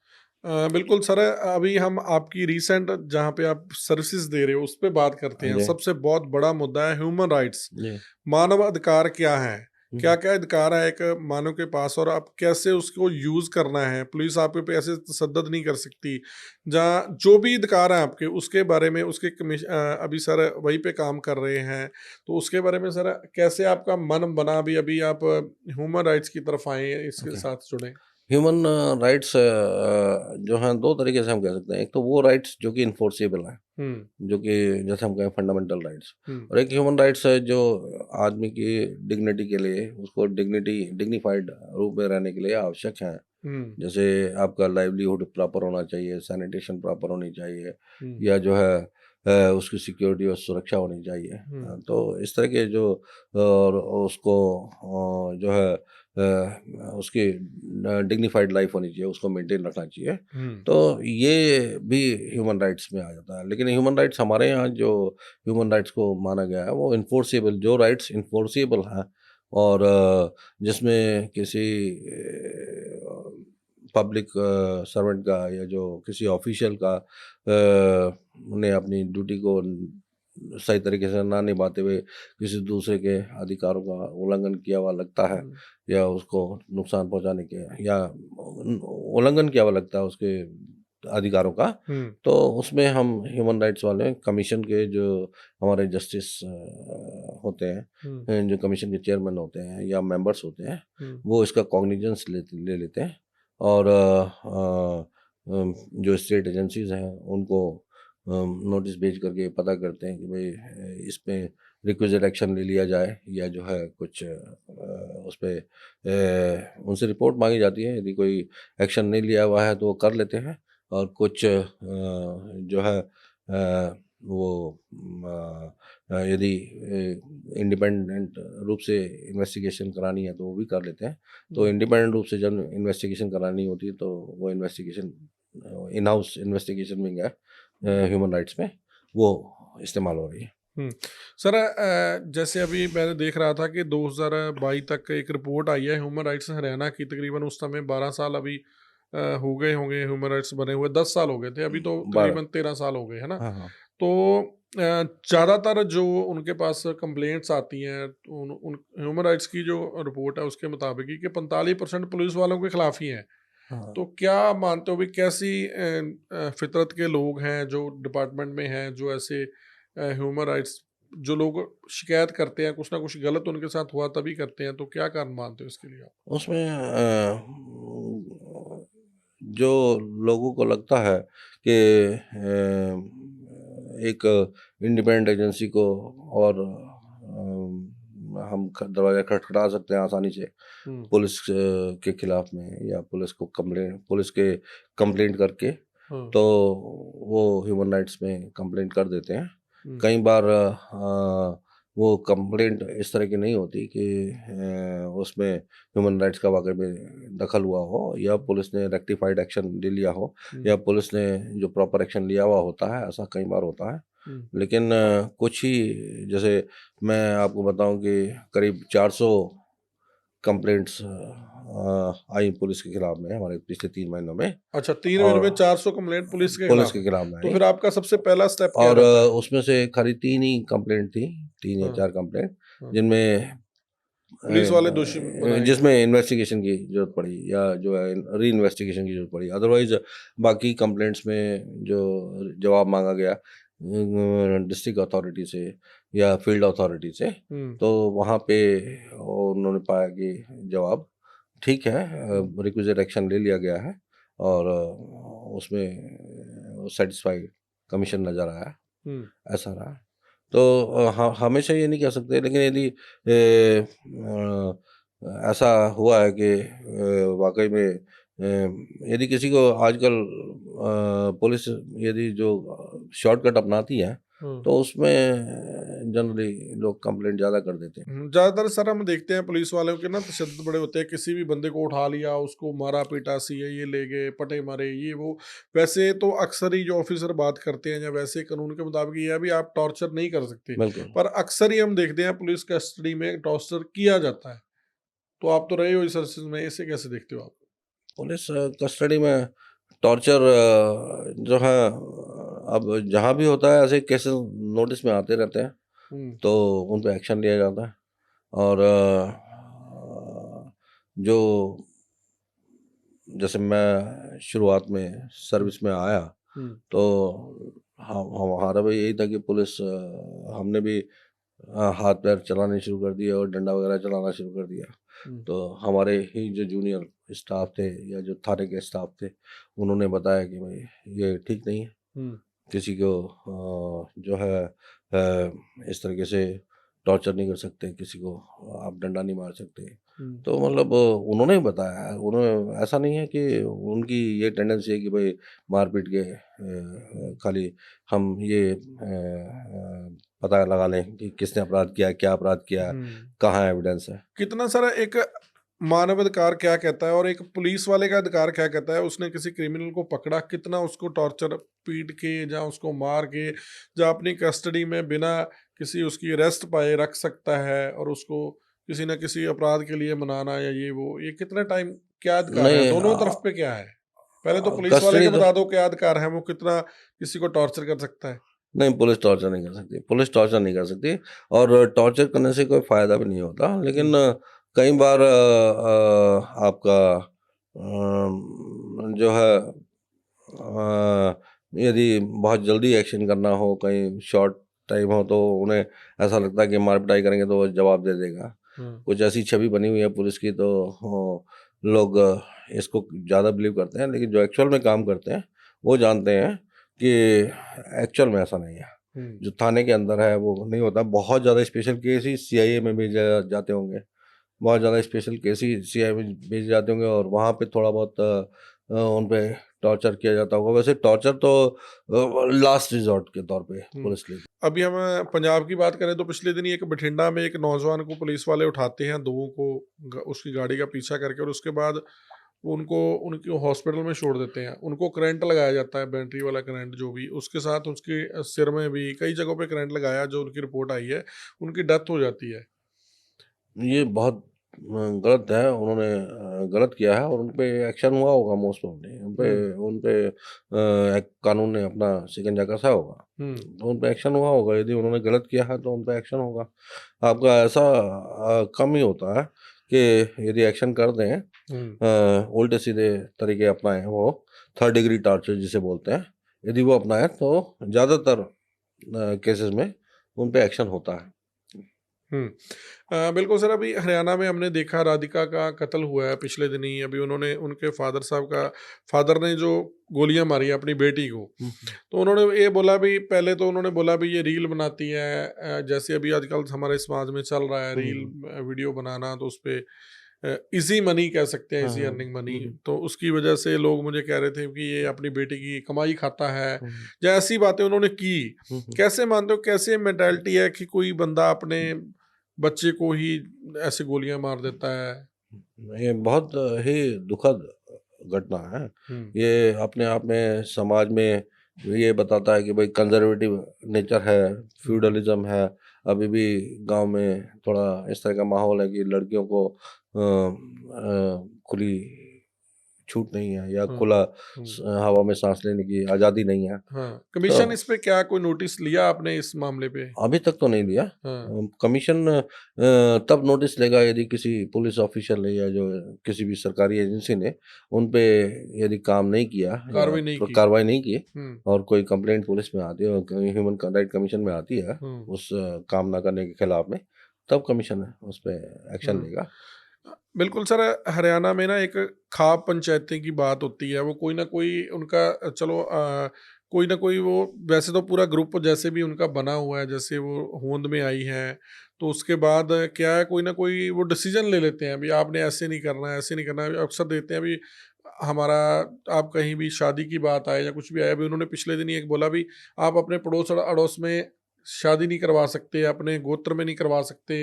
बिल्कुल सर, अभी हम आपकी रिसेंट जहाँ पे आप सर्विसेज दे रहे हो उस पे बात करते हाँ हैं। जी। सबसे बहुत बड़ा मुद्दा है ह्यूमन राइट्स। जी। मानव अधिकार क्या है? हम्म। क्या-क्या अधिकार है एक मानव के पास, और आप कैसे उसको यूज़ करना है? पुलिस आपके पे ऐसे तशद्दुद नहीं कर सकती। जहाँ जो भी अधिकार हैं आपके, उसके बारे में उसके अभी सर वही पे काम कर रहे हैं। तो उसके बारे में सर कैसे आपका मन बना भी अभी आप ह्यूमन राइट्स की तरफ आए, इसके ओके। साथ जुड़े? ह्यूमन राइट्स जो हैं दो तरीके से हम कह सकते हैं। एक तो वो राइट्स जो कि इन्फोर्सेबल हैं, हुँ, जो कि जैसे हम कहें फंडामेंटल राइट्स, हुँ, और एक ह्यूमन राइट्स है जो आदमी की डिग्निटी के लिए, उसको डिग्निफाइड रूप में रहने के लिए आवश्यक हैं। हुँ, जैसे आपका लाइवलीहुड प्रॉपर होना चाहिए, सैनिटेशन प्रॉपर होनी चाहिए, हुँ, या जो है उसकी सिक्योरिटी और सुरक्षा होनी चाहिए। हुँ, तो इस तरह के जो और उसको जो है उसकी डिग्निफाइड लाइफ होनी चाहिए, उसको मेंटेन रखना चाहिए। हुँ, तो ये भी ह्यूमन राइट्स में आ जाता है। लेकिन ह्यूमन राइट्स हमारे यहाँ जो ह्यूमन राइट्स को माना गया है वो इन्फोर्सेबल, जो राइट्स इन्फोर्सेबल हैं, और जिसमें किसी पब्लिक सर्वेंट का या जो किसी ऑफिशियल का ने अपनी ड्यूटी को सही तरीके से ना निभाते हुए किसी दूसरे के अधिकारों का उल्लंघन किया हुआ लगता है, हुँ, या उसको नुकसान पहुंचाने के, या उल्लंघन किया हुआ लगता है उसके अधिकारों का, हुँ, तो उसमें हम ह्यूमन राइट्स वाले कमीशन के जो हमारे जस्टिस होते हैं, हुँ, जो कमीशन के चेयरमैन होते हैं या मेंबर्स होते हैं, हुँ, वो इसका कॉग्निजेंस ले लेते हैं, और जो स्टेट एजेंसीज हैं उनको नोटिस भेज करके पता करते हैं कि भाई इस पे रिक्विजिट एक्शन ले लिया जाए, या जो है कुछ उस पर उनसे रिपोर्ट मांगी जाती है। यदि कोई एक्शन नहीं लिया हुआ है तो वो कर लेते हैं, और कुछ जो है वो यदि इंडिपेंडेंट रूप से इन्वेस्टिगेशन करानी है तो वो भी कर लेते हैं। तो इंडिपेंडेंट रूप से जब इन्वेस्टिगेशन करानी होती है तो वो investigation in house investigation wing है ह्यूमन राइट्स में, वो इस्तेमाल हो रही है। सर जैसे अभी मैंने देख रहा था कि 2022 तक एक रिपोर्ट आई है ह्यूमन राइट्स हरियाणा की, तकरीबन उस समय 12 साल अभी हो गए होंगे ह्यूमन राइट्स बने हुए, 10 साल हो गए थे, अभी तो 12। तकरीबन 13 साल हो गए, है ना। हाँ हाँ। तो ज़्यादातर जो उनके पास कंप्लेंट्स आती हैं उन उन ह्यूमन राइट्स की जो रिपोर्ट है उसके मुताबिक ही कि 45% पुलिस वालों के खिलाफ ही हैं। हाँ। तो क्या मानते हो भी कैसी फितरत के लोग हैं जो डिपार्टमेंट में हैं, जो ऐसे ह्यूमन राइट्स जो लोग शिकायत करते हैं, कुछ ना कुछ गलत उनके साथ हुआ तभी करते हैं, तो क्या कारण मानते हो इसके लिए आप? उसमें जो लोगों को लगता है कि एक इंडिपेंडेंट एजेंसी को और हम दरवाज़ा खटखटा सकते हैं आसानी से पुलिस के खिलाफ में, या पुलिस के कंप्लेंट करके, तो वो ह्यूमन राइट्स में कंप्लेंट कर देते हैं। कई बार वो कंप्लेंट इस तरह की नहीं होती कि उसमें ह्यूमन राइट्स का वाकई में दखल हुआ हो, या पुलिस ने रेक्टिफाइड एक्शन ले लिया हो, या पुलिस ने जो प्रॉपर एक्शन लिया हुआ होता है, ऐसा कई बार होता है। लेकिन कुछ ही, जैसे मैं आपको बताऊं कि करीब 400 कंप्लेंट्स आई पुलिस के खिलाफ में हमारे पिछले 3 महीनों में। अच्छा, 3 महीनों में 400 कंप्लेंट पुलिस के खिलाफ है। खिलाफ में तो आई। फिर आपका सबसे पहला स्टेप क्या और रहता है? उसमें से खाली 3 ही कंप्लेंट थी, 3 या 4 कंप्लेंट, जिनमें पुलिस वाले दोषी बनाए जिसमें इन्वेस्टिगेशन की जरूरत पड़ी, या जो है री इन्वेस्टिगेशन की जरूरत पड़ी। अदरवाइज बाकी कंप्लेंट्स में जो जवाब मांगा गया डिस्ट्रिक्ट अथॉरिटी से या फील्ड अथॉरिटी से, तो वहाँ पे उन्होंने पाया कि जवाब ठीक है, रिक्विजिट एक्शन ले लिया गया है, और उसमें सेटिस्फाइड कमीशन नज़र आया, ऐसा रहा। तो हमेशा ये नहीं कह सकते, लेकिन यदि ऐसा हुआ है कि वाकई में यदि किसी को आजकल पुलिस यदि जो शॉर्टकट अपनाती है, तो उसमें जनरली लोग कंप्लेंट ज़्यादा कर देते हैं। ज़्यादातर सर हम देखते हैं पुलिस वालों के ना तशद्दुद बड़े होते हैं, किसी भी बंदे को उठा लिया, उसको मारा पीटा, ये ले गए, पटे मारे, ये वो। वैसे तो अक्सर ही जो ऑफिसर बात करते हैं, या वैसे कानून के मुताबिक ये भी आप टॉर्चर नहीं कर सकते, बिल्कुल। पर अक्सर ही हम देखते हैं पुलिस कस्टडी में टॉर्चर किया जाता है। तो आप तो रहे हो इस सर्विस में, इसे कैसे देखते हो आप? पुलिस कस्टडी में टॉर्चर जो है, अब जहाँ भी होता है ऐसे केसेस नोटिस में आते रहते हैं, तो उन पर एक्शन लिया जाता है। और जो जैसे मैं शुरुआत में सर्विस में आया, तो हमारा भी यही था कि पुलिस हमने भी हाथ पैर चलाने शुरू कर दिए और डंडा वगैरह चलाना शुरू कर दिया। तो हमारे ही जो जूनियर स्टाफ थे या जो थाने के स्टाफ थे, उन्होंने बताया कि भाई ये ठीक नहीं है, किसी को जो है इस तरीके से टॉर्चर नहीं कर सकते, किसी को आप डंडा नहीं मार सकते। तो मतलब उन्होंने ही बताया, उन्होंने, ऐसा नहीं है कि उनकी ये टेंडेंसी है कि भाई मारपीट के खाली हम ये पता लगा लें कि किसने अपराध किया, क्या अपराध किया, कहाँ एविडेंस है। कितना सारा एक मानव अधिकार क्या कहता है और एक पुलिस वाले का अधिकार क्या कहता है? उसने किसी क्रिमिनल को पकड़ा, कितना उसको टॉर्चर पीट के या उसको मार के या अपनी कस्टडी में बिना किसी उसकी अरेस्ट पाए रख सकता है, और उसको किसी न किसी अपराध के लिए मनाना या ये वो, ये कितना टाइम, क्या अधिकार है? नहीं, दोनों तरफ पे क्या है? पहले तो पुलिस वाले कस्टडी के तो बता दो क्या अधिकार है, वो कितना किसी को टॉर्चर कर सकता है? नहीं, पुलिस टॉर्चर नहीं कर सकती, पुलिस टॉर्चर नहीं कर सकती, और टॉर्चर करने से कोई फ़ायदा भी नहीं होता। लेकिन कई बार आपका जो है यदि बहुत जल्दी एक्शन करना हो, कहीं शॉर्ट टाइम हो, तो उन्हें ऐसा लगता है कि मार पिटाई करेंगे तो वो जवाब दे देगा। कुछ ऐसी छवि बनी हुई है पुलिस की, तो लोग इसको ज़्यादा बिलीव करते हैं, लेकिन जो एक्चुअल में काम करते हैं वो जानते हैं कि एक्चुअल में ऐसा नहीं है। जो थाने के अंदर है वो नहीं होता। बहुत ज़्यादा स्पेशल केस ही सीआईए में भेजे जाते होंगे, बहुत ज़्यादा स्पेशल केस ही सीआईए में भेजे जाते होंगे, और वहाँ पे थोड़ा बहुत उन पे टॉर्चर किया जाता होगा। वैसे टॉर्चर तो लास्ट रिजॉर्ट के तौर पे पुलिस लेती अभी हम पंजाब की बात करें तो पिछले दिन ही एक बठिंडा में एक नौजवान को पुलिस वाले उठाते हैं, दो को उसकी गाड़ी का पीछा करके, और उसके बाद उनको उनकी हॉस्पिटल में छोड़ देते हैं। उनको करंट लगाया जाता है, बैटरी वाला करंट जो भी, उसके साथ उसके सिर में भी कई जगहों पे करंट लगाया, जो उनकी रिपोर्ट आई है उनकी डेथ हो जाती है। ये बहुत गलत है। उन्होंने गलत किया है और उन पे एक्शन हुआ होगा मोस्ट प्रोबेबली। उन पे कानून ने अपना शिकंजा कसा होगा, तो उन पे एक्शन हुआ होगा। यदि उन्होंने गलत किया है तो उन पे एक्शन होगा। आपका ऐसा कम ही होता है कि यदि एक्शन कर दें, उल्टे सीधे तरीके अपनाएं, वो थर्ड डिग्री टॉर्चर जिसे बोलते हैं, यदि वो अपनाएं तो ज़्यादातर केसेस में उन पे एक्शन होता है। बिल्कुल सर, अभी हरियाणा में हमने देखा राधिका का कत्ल हुआ है पिछले दिन ही। अभी उन्होंने, उनके फादर ने जो गोलियां मारी अपनी बेटी को, तो उन्होंने ये बोला भी, पहले तो उन्होंने बोला भी ये रील बनाती है, जैसे अभी आजकल हमारे समाज में चल रहा है रील वीडियो बनाना, तो उस पे इजी मनी कह सकते हैं, इजी अर्निंग मनी, तो उसकी वजह से लोग मुझे कह रहे थे कि ये अपनी बेटी की कमाई खाता है, या ऐसी बातें उन्होंने की। कैसे मानते हो, कैसे मेंटालिटी है कि कोई बंदा अपने बच्चे को ही ऐसे गोलियां मार देता है? ये बहुत ही दुखद घटना है। ये अपने आप में समाज में ये बताता है कि भाई कंजर्वेटिव नेचर है, फ्यूडलिज्म है। अभी भी गांव में थोड़ा इस तरह का माहौल है कि लड़कियों को खुली छूट नहीं है, या खुला हवा में सांस लेने की आज़ादी नहीं है। कमीशन इस पे क्या कोई नोटिस लिया आपने इस मामले पे? अभी तक तो नहीं लिया। कमीशन तब नोटिस लेगा यदि किसी पुलिस ऑफिसर ने या जो किसी भी सरकारी एजेंसी ने उन पे यदि काम नहीं किया, कार्रवाई नहीं की, और कोई कंप्लेंट पुलिस में आती है और ह्यूमन राइट कमीशन में आती है उस काम ना करने के खिलाफ में, तब कमीशन उस पर एक्शन लेगा। बिल्कुल सर, हरियाणा में ना एक खाप पंचायतें की बात होती है, वो कोई ना कोई उनका, चलो कोई ना कोई, वो वैसे तो पूरा ग्रुप जैसे भी उनका बना हुआ है, जैसे वो होंद में आई है, तो उसके बाद क्या है, कोई ना कोई वो डिसीजन ले लेते हैं, अभी आपने ऐसे नहीं करना है, ऐसे नहीं करना है। अक्सर देते हैं अभी हमारा, आप कहीं भी शादी की बात आए या कुछ भी आए, अभी उन्होंने पिछले दिन ही एक बोला भी, आप अपने पड़ोस अड़ोस में शादी नहीं करवा सकते, अपने गोत्र में नहीं करवा सकते,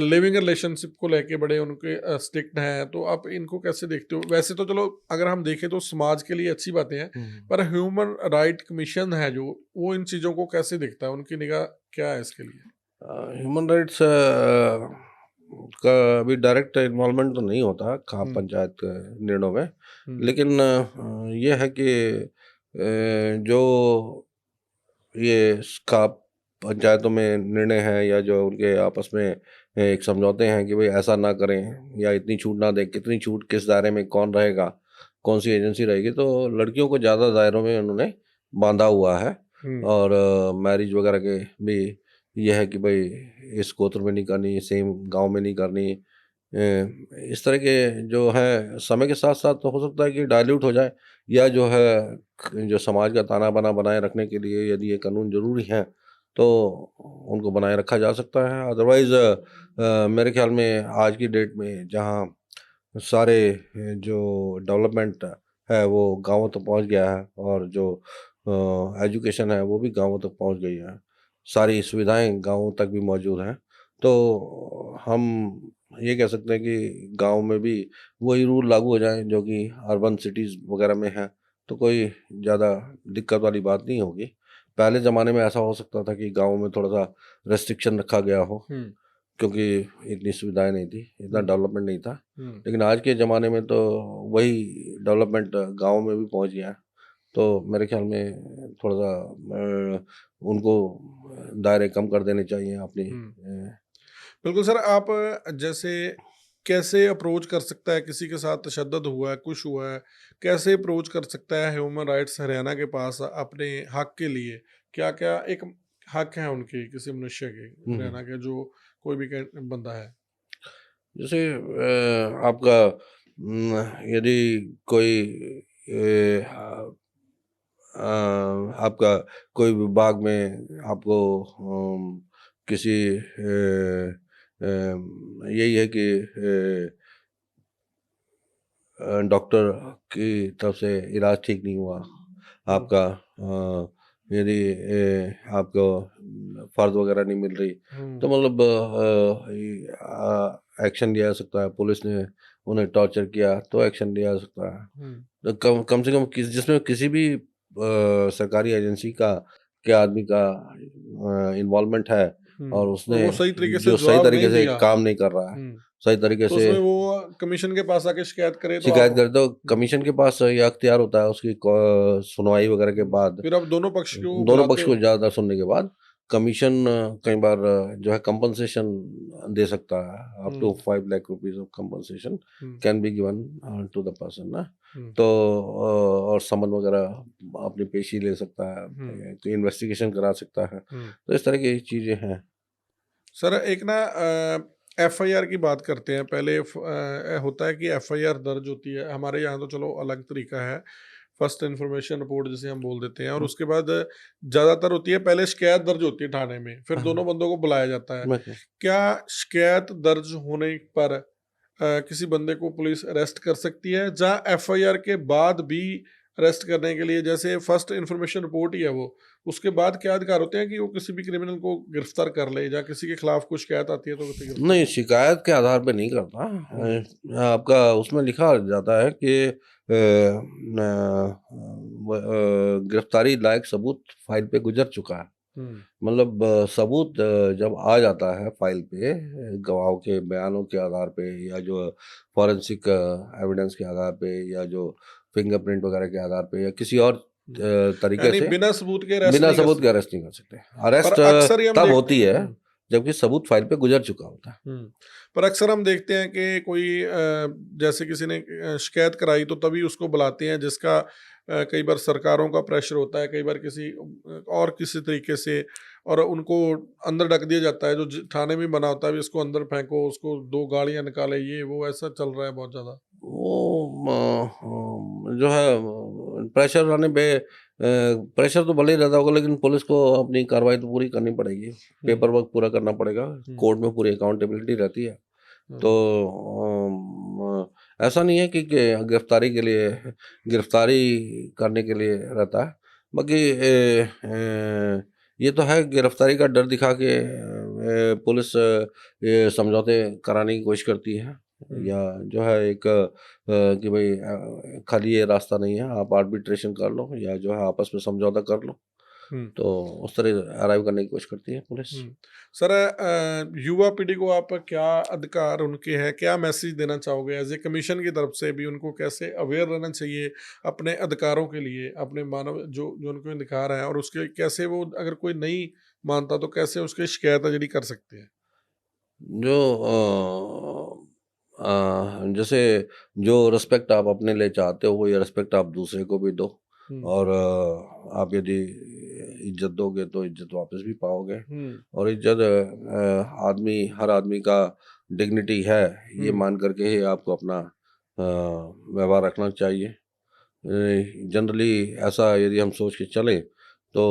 लिविंग रिलेशनशिप को लेके बड़े उनके स्ट्रिक्ट हैं। तो आप इनको कैसे देखते हो? वैसे तो चलो अगर हम देखें तो समाज के लिए अच्छी बातें हैं, पर ह्यूमन राइट कमीशन है जो, वो इन चीज़ों को कैसे देखता है, उनकी निगाह क्या है इसके लिए? ह्यूमन राइट्स का अभी डायरेक्ट इन्वॉल्वमेंट तो नहीं होता खाप पंचायत के निर्णयों में, लेकिन ये है कि जो ये खाप पंचायतों में निर्णय है, या जो उनके आपस में एक समझौते हैं कि भाई ऐसा ना करें, या इतनी छूट ना दें, कितनी छूट किस दायरे में कौन रहेगा, कौन सी एजेंसी रहेगी, तो लड़कियों को ज़्यादा दायरों में उन्होंने बांधा हुआ है। और मैरिज वगैरह के भी यह है कि भाई इस गोत्र में नहीं करनी, सेम गांव में नहीं करनी। इस तरह के जो है समय के साथ साथ तो हो सकता है कि डाइल्यूट हो जाए, या जो है जो समाज का ताना बाना बनाए रखने के लिए यदि ये कानून ज़रूरी है तो उनको बनाए रखा जा सकता है। अदरवाइज़ मेरे ख्याल में आज की डेट में जहाँ सारे जो डेवलपमेंट है वो गांवों तक पहुंच गया है, और जो एजुकेशन है वो भी गांवों तक पहुंच गई है, सारी सुविधाएं गांवों तक भी मौजूद हैं, तो हम ये कह सकते हैं कि गांव में भी वही रूल लागू हो जाएं जो कि अर्बन सिटीज़ वगैरह में है, तो कोई ज़्यादा दिक्कत वाली बात नहीं होगी। पहले ज़माने में ऐसा हो सकता था कि गांव में थोड़ा सा रेस्ट्रिक्शन रखा गया हो, क्योंकि इतनी सुविधाएं नहीं थी, इतना डेवलपमेंट नहीं था। लेकिन आज के ज़माने में तो वही डेवलपमेंट गांव में भी पहुंच गया है, तो मेरे ख्याल में थोड़ा सा उनको दायरे कम कर देने चाहिए अपनी। बिल्कुल सर, आप जैसे कैसे अप्रोच कर सकता है, किसी के साथ तशद्दुद हुआ है, कुछ हुआ है, कैसे अप्रोच कर सकता है ह्यूमन राइट्स हरियाणा के पास अपने हक के लिए? क्या क्या एक हक है उनके, किसी मनुष्य के हरियाणा के, जो कोई भी बंदा है? जैसे आपका यदि कोई आपका कोई विभाग में आपको किसी यही है कि डॉक्टर की तरफ से इलाज ठीक नहीं हुआ आपका, यदि आपको फर्द वगैरह नहीं मिल रही तो मतलब एक्शन लिया जा सकता है। पुलिस ने उन्हें टॉर्चर किया तो एक्शन लिया जा सकता है। तो कम से कम जिसमें किसी भी सरकारी एजेंसी का के आदमी का इन्वॉल्वमेंट है और उसने वो सही तरीके से जो सही जवाब तरीके नहीं से दिया काम नहीं कर रहा है, सही तरीके तो से उसमें वो कमीशन के पास आके शिकायत करे तो शिकायत आप करे तो कमीशन के पास यह अख्तियार होता है उसकी सुनवाई वगैरह के बाद, फिर आप दोनों पक्ष को दोनों बुलाते पक्ष हो। को ज़्यादा सुनने के बाद कमीशन कई बार जो है कंपनसेशन दे सकता है। Up to 5 lakh rupees of compensation can be given to the person ना। तो और समन वगैरह अपनी पेशी ले सकता है, तो इन्वेस्टिगेशन करा सकता है। तो इस तरह की चीज़ें हैं। सर एक ना एफआईआर की बात करते हैं। पहले होता है कि एफआईआर दर्ज होती है, हमारे यहाँ तो चलो अलग तरीका है, फर्स्ट इन्फॉर्मेशन रिपोर्ट जिसे हम बोल देते हैं, और उसके बाद ज़्यादातर होती है पहले शिकायत दर्ज होती है थाने में, फिर दोनों बंदों को बुलाया जाता है। क्या शिकायत दर्ज होने पर किसी बंदे को पुलिस अरेस्ट कर सकती है, जहाँ एफआईआर के बाद भी अरेस्ट करने के लिए, जैसे फर्स्ट इन्फॉर्मेशन रिपोर्ट ही है वो, उसके बाद क्या अधिकार होते हैं कि वो किसी भी क्रिमिनल को गिरफ्तार कर ले, या किसी के खिलाफ कुछ शिकायत आती है तो नहीं, शिकायत के आधार पे नहीं करता। आपका उसमें लिखा जाता है कि गिरफ्तारी लायक सबूत फाइल पे गुजर चुका है। मतलब सबूत जब आ जाता है फाइल पे गवाहों के बयानों के आधार पे, या जो फॉरेंसिक एविडेंस के आधार पे, या जो फिंगरप्रिंट वगैरह के आधार पे, या किसी और तरीके से बिना सबूत के अरेस्ट नहीं कर सकते। अरेस्ट तब होती है जबकि सबूत फाइल पे गुजर चुका होता है। पर अक्सर हम देखते हैं कि कोई जैसे किसी ने शिकायत कराई तो तभी उसको बुलाते हैं, जिसका कई बार सरकारों का प्रेशर होता है, कई बार किसी तरीके से, और उनको अंदर ढक दिया जाता है। जो थाने में बना होता है भी इसको अंदर फेंको, उसको 2 गालियां निकाले, ये वो ऐसा चल रहा है बहुत ज्यादा। वो जो है प्रेशर आने पे प्रेशर तो भले ही रहता होगा, लेकिन पुलिस को अपनी कार्रवाई तो पूरी करनी पड़ेगी, पेपर वर्क पूरा करना पड़ेगा, कोर्ट में पूरी अकाउंटेबिलिटी रहती है। तो ऐसा नहीं है कि गिरफ्तारी के लिए, गिरफ्तारी करने के लिए रहता है। बाकी ये तो है, गिरफ्तारी का डर दिखा के पुलिस समझौते कराने की कोशिश करती है, या जो है एक कि भाई खाली ये रास्ता नहीं है, आप आर्बिट्रेशन कर लो, या जो है आपस में समझौता कर लो। तो उस तरह अराइव करने की कोशिश करती है पुलिस। सर युवा पीढ़ी को आप क्या अधिकार उनके हैं, क्या मैसेज देना चाहोगे एज ए कमीशन की तरफ से भी? उनको कैसे अवेयर रहना चाहिए अपने अधिकारों के लिए, अपने मानव जो उनको अधिकार हैं, और उसके कैसे वो अगर कोई नहीं मानता तो कैसे उसकी शिकायत जड़ी कर सकते हैं? जो जैसे जो रिस्पेक्ट आप अपने लिए चाहते हो, वो ये रिस्पेक्ट आप दूसरे को भी दो, और आप यदि इज्जत दोगे तो इज्जत वापस भी पाओगे। और इज्जत हर आदमी का डिग्निटी है, ये मान करके ही आपको अपना व्यवहार रखना चाहिए। जनरली ऐसा यदि हम सोच के चलें तो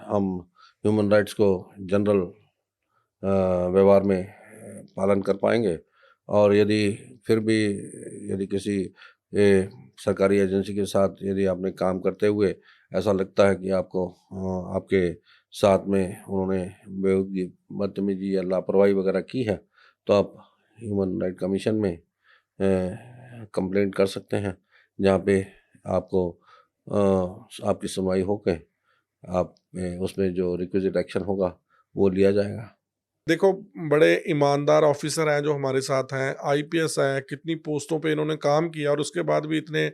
हम ह्यूमन राइट्स को जनरल व्यवहार में पालन कर पाएंगे। और यदि फिर भी यदि किसी सरकारी एजेंसी के साथ यदि आपने काम करते हुए ऐसा लगता है कि आपको आपके साथ में उन्होंने बेहूदगी, बदतमीजी या लापरवाही वगैरह की है, तो आप ह्यूमन राइट कमीशन में कंप्लेंट कर सकते हैं, जहाँ पे आपको आपकी सुनवाई होकर आप उसमें जो रिक्विजिट एक्शन होगा वो लिया जाएगा। देखो, बड़े ईमानदार ऑफिसर हैं जो हमारे साथ हैं, आईपीएस हैं, कितनी पोस्टों पे इन्होंने काम किया, और उसके बाद भी इतने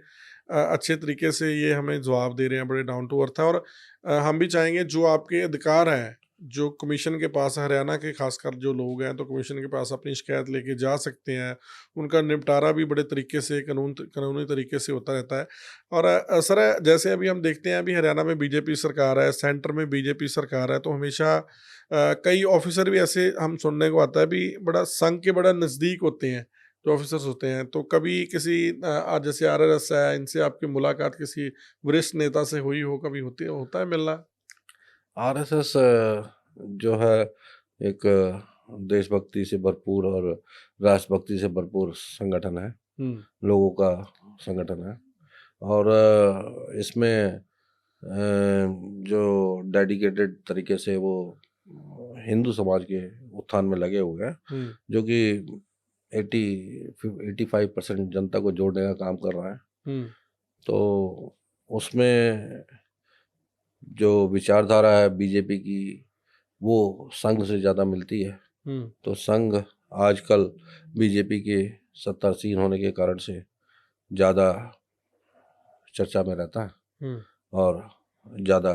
अच्छे तरीके से ये हमें जवाब दे रहे हैं, बड़े डाउन टू अर्थ है। और हम भी चाहेंगे जो आपके अधिकार हैं, जो कमीशन के पास, हरियाणा के खासकर जो लोग हैं, तो कमीशन के पास अपनी शिकायत लेके जा सकते हैं। उनका निपटारा भी बड़े तरीके से, कानूनी तरीके से होता रहता है। और सर जैसे अभी हम देखते हैं, अभी हरियाणा में बीजेपी सरकार है, सेंटर में बीजेपी सरकार है, तो हमेशा कई ऑफिसर भी ऐसे हम सुनने को आता है भी बड़ा संघ के बड़ा नज़दीक होते हैं, जो ऑफिसर्स होते हैं, तो कभी किसी आज जैसे आरआरएस है, इनसे आपकी मुलाकात किसी वरिष्ठ नेता से हुई हो, कभी होता है मिलना? आरएसएस जो है एक देशभक्ति से भरपूर और राष्ट्रभक्ति से भरपूर संगठन है, लोगों का संगठन है। और इसमें जो डेडिकेटेड तरीके से वो हिंदू समाज के उत्थान में लगे हुए हैं, जो कि 85% जनता को जोड़ने का काम कर रहा है। तो उसमें जो विचारधारा है बीजेपी की, वो संघ से ज़्यादा मिलती है। तो संघ आजकल बीजेपी के सत्तासीन होने के कारण से ज़्यादा चर्चा में रहता है और ज़्यादा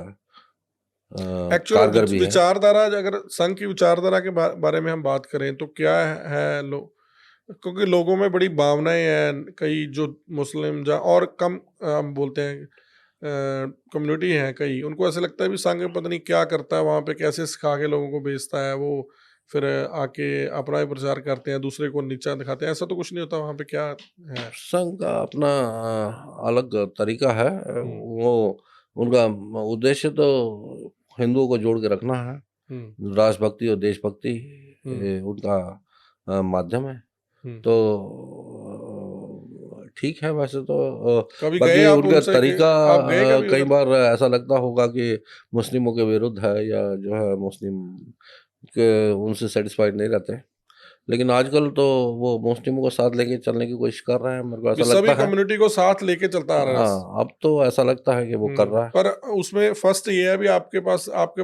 कारगर भी है। विचारधारा, अगर संघ की विचारधारा के बारे में हम बात करें तो क्या है, क्योंकि लोगों में बड़ी भावनाएं हैं, कई जो मुस्लिम और कम हम बोलते हैं कम्युनिटी हैं, कई उनको ऐसा लगता है भी संघ पता नहीं क्या करता है वहाँ पे, कैसे सिखा के लोगों को बेचता है, वो फिर आके अपना ही प्रचार करते हैं, दूसरे को नीचा दिखाते हैं। ऐसा तो कुछ नहीं होता वहाँ पे, क्या है? संघ का अपना अलग तरीका है। वो उनका उद्देश्य तो हिंदुओं को जोड़ के रखना है। राष्ट्रभक्ति और देशभक्ति उनका माध्यम है। तो ठीक है। वैसे तो कभी बाकी गए आप उनका उनसे तरीका आप गए कभी कई उधर? बार ऐसा लगता होगा कि मुस्लिमों के विरुद्ध है या जो है मुस्लिम के उनसे सेटिस्फाइड नहीं रहते, लेकिन आजकल तो वो मुस्लिमों को साथ लेके चलने की कोशिश कर रहे हैं। मेरे को ऐसा लगता सभी है कम्युनिटी को साथ लेके चलता आ रहा है। हाँ, अब तो ऐसा लगता है कि वो कर रहा है। पर उसमें फर्स्ट ये है भी आपके पास, आपके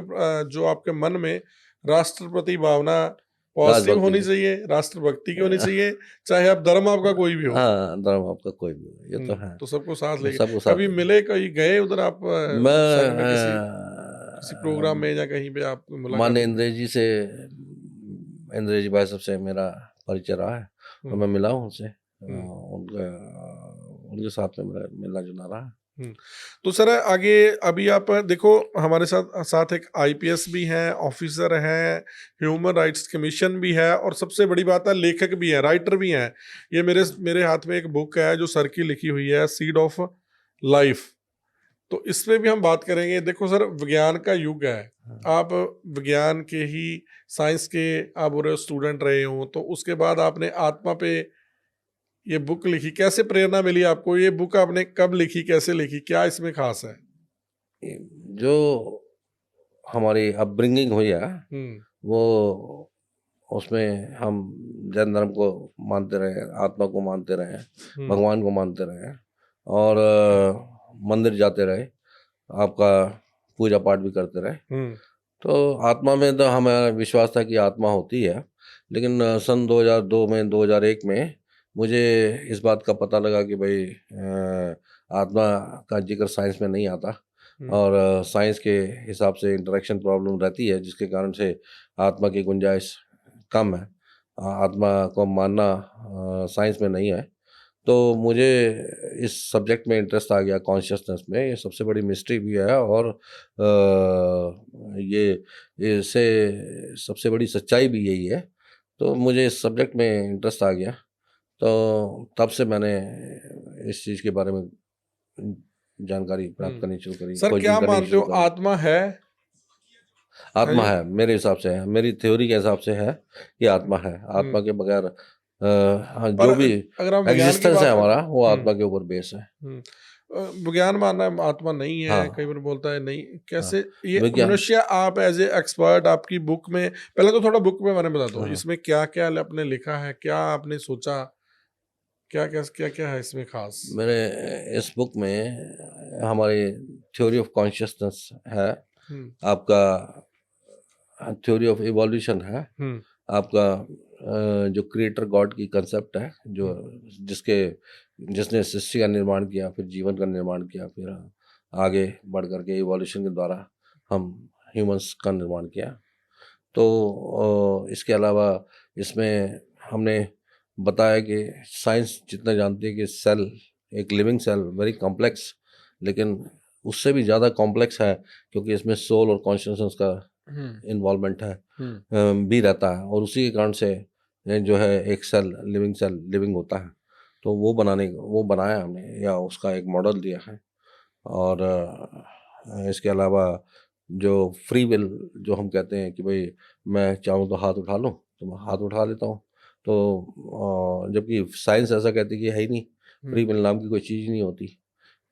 जो आपके मन में राष्ट्रप्रति भावना पॉजिटिव होनी चाहिए, राष्ट्रभक्ति की होनी चाहिए, चाहे आप धर्म आपका कोई भी हो। हाँ, धर्म आपका कोई भी हो, ये तो है। तो सबको साथ लेके सबको साथ कभी मिले, कहीं गए उधर आप संघ में किसी प्रोग्राम में या कहीं पे आप मुलाकात? माननीय इंद्रेश जी भाई सबसे मेरा परिचय रहा है और मैं मिला हूँ उनसे। उनके साथ में मेरा मिलना जुलना रहा है। तो सर आगे अभी आप देखो, हमारे साथ एक आईपीएस भी हैं, ऑफिसर हैं, ह्यूमन राइट्स कमीशन भी है, और सबसे बड़ी बात है लेखक भी हैं, राइटर भी हैं। ये मेरे हाथ में एक बुक है जो सर की लिखी हुई है, सीड ऑफ लाइफ। तो इसमें भी हम बात करेंगे। देखो सर, विज्ञान का युग है, आप विज्ञान के ही, साइंस के आप स्टूडेंट रहे हो, तो उसके बाद आपने आत्मा पे ये बुक लिखी, कैसे प्रेरणा मिली आपको? ये बुक आपने कब लिखी, कैसे लिखी, क्या इसमें खास है? जो हमारी अपब्रिंगिंग हुई है वो, उसमें हम जैन धर्म को मानते रहे, आत्मा को मानते रहे, भगवान को मानते रहे और मंदिर जाते रहे, आपका पूजा पाठ भी करते रहे। तो आत्मा में तो हमें विश्वास था कि आत्मा होती है, लेकिन सन 2002 में 2001 में मुझे इस बात का पता लगा कि भाई आत्मा का जिक्र साइंस में नहीं आता और साइंस के हिसाब से इंटरेक्शन प्रॉब्लम रहती है, जिसके कारण से आत्मा की गुंजाइश कम है। आत्मा को मानना साइंस में नहीं है। तो मुझे इस सब्जेक्ट में इंटरेस्ट आ गया, कॉन्शियसनेस में। ये सबसे बड़ी मिस्ट्री भी है और ये इससे सबसे बड़ी सच्चाई भी यही है। तो मुझे इस सब्जेक्ट में इंटरेस्ट आ गया, तो तब से मैंने इस चीज़ के बारे में जानकारी प्राप्त करनी शुरू करी। सर क्या मानते हो, आत्मा है? आत्मा है, मेरे हिसाब से है, मेरी थ्योरी के हिसाब से है कि आत्मा है। आत्मा के बगैर जो भी एग्जिस्टेंस है हमारा, वो आत्मा के ऊपर बेस है। विज्ञान मानना है आत्मा नहीं है। हाँ। कई बार बोलता है नहीं, कैसे ये मनुष्य? आप एज ए एक्सपर्ट, आपकी बुक में, पहले तो थोड़ा बुक में मैंने बता दो, इसमें क्या क्या आपने लिखा है, क्या आपने सोचा, क्या क्या क्या क्या है इसमें खास? मेरे इस बुक में हमारी थ्योरी ऑफ कॉन्शियसनेस है, आपका थ्योरी ऑफ इवोल्यूशन है, आपका जो क्रिएटर गॉड की कंसेप्ट है, जो जिसने सृष्टि का निर्माण किया, फिर जीवन का निर्माण किया, फिर आगे बढ़ करके इवोल्यूशन के द्वारा हम ह्यूमंस का निर्माण किया। तो इसके अलावा इसमें हमने बताया कि साइंस जितना जानती है कि सेल, एक लिविंग सेल, वेरी कॉम्प्लेक्स, लेकिन उससे भी ज़्यादा कॉम्प्लेक्स है, क्योंकि इसमें सोल और कॉन्शियसनेस का इन्वॉल्वमेंट है भी रहता है, और उसी के कारण से ये जो है एक सेल लिविंग होता है, तो वो बनाया हमने, या उसका एक मॉडल दिया है। और इसके अलावा जो फ्री विल जो हम कहते हैं कि भाई मैं चाहूँ तो हाथ उठा लूँ, तो मैं हाथ उठा लेता हूँ। तो जबकि साइंस ऐसा कहती है कि है ही नहीं, फ्री विल नाम की कोई चीज़ नहीं होती।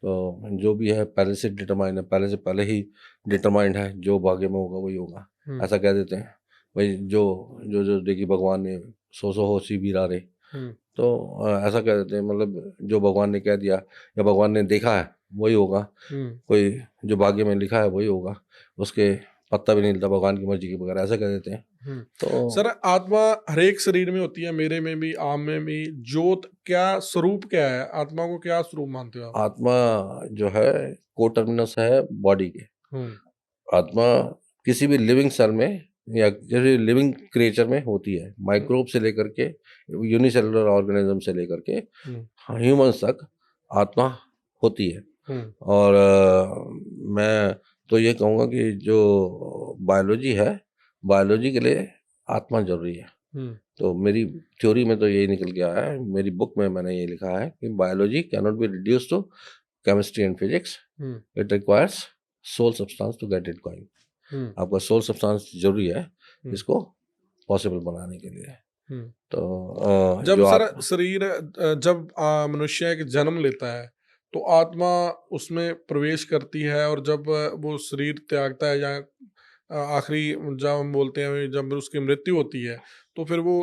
तो जो भी है पहले से डिटरमाइन है, पहले ही डिटरमाइंड है, जो भाग्य में होगा वही होगा, ऐसा कह देते हैं। भाई जो जो जो देखिए भगवान ने सो होशी बीरा रे, तो ऐसा कह देते हैं, मतलब जो भगवान ने कह दिया या भगवान ने देखा है वही होगा। कोई जो भाग्य में लिखा है वही होगा, उसके पत्ता भी नहीं हिलता भगवान की मर्जी के बगैर, ऐसा कह देते हैं। तो सर, आत्मा हरेक शरीर में होती है, मेरे में भी, आम में भी। ज्योत क्या स्वरूप क्या है? आत्मा को क्या स्वरूप मानते हो आप? आत्मा जो है कोटर्मिनस है बॉडी के। आत्मा किसी भी लिविंग सेल में या किसी लिविंग क्रिएचर में होती है, माइक्रोब से लेकर के यूनिसेलुलर ऑर्गेनिज्म से लेकर के ह्यूमंस तक आत्मा होती है। और मैं तो ये कहूँगा कि जो बायोलॉजी है, बायोलॉजी के लिए आत्मा जरूरी है। तो मेरी थ्योरी में तो यही निकल के आया है, मेरी बुक में मैंने ये लिखा है कि biology can not be reduce to chemistry and physics, it requires soul substance to get it going. आपका सोल सब्सटेंस जरूरी है इसको पॉसिबल बनाने के लिए। तो जब जो सर शरीर जब मनुष्य एक जन्म लेता है तो आत्मा उसमें प्रवेश करती है, और जब वो शरीर त्यागता है या आखिरी जब हम बोलते हैं जब उसकी मृत्यु होती है, तो फिर वो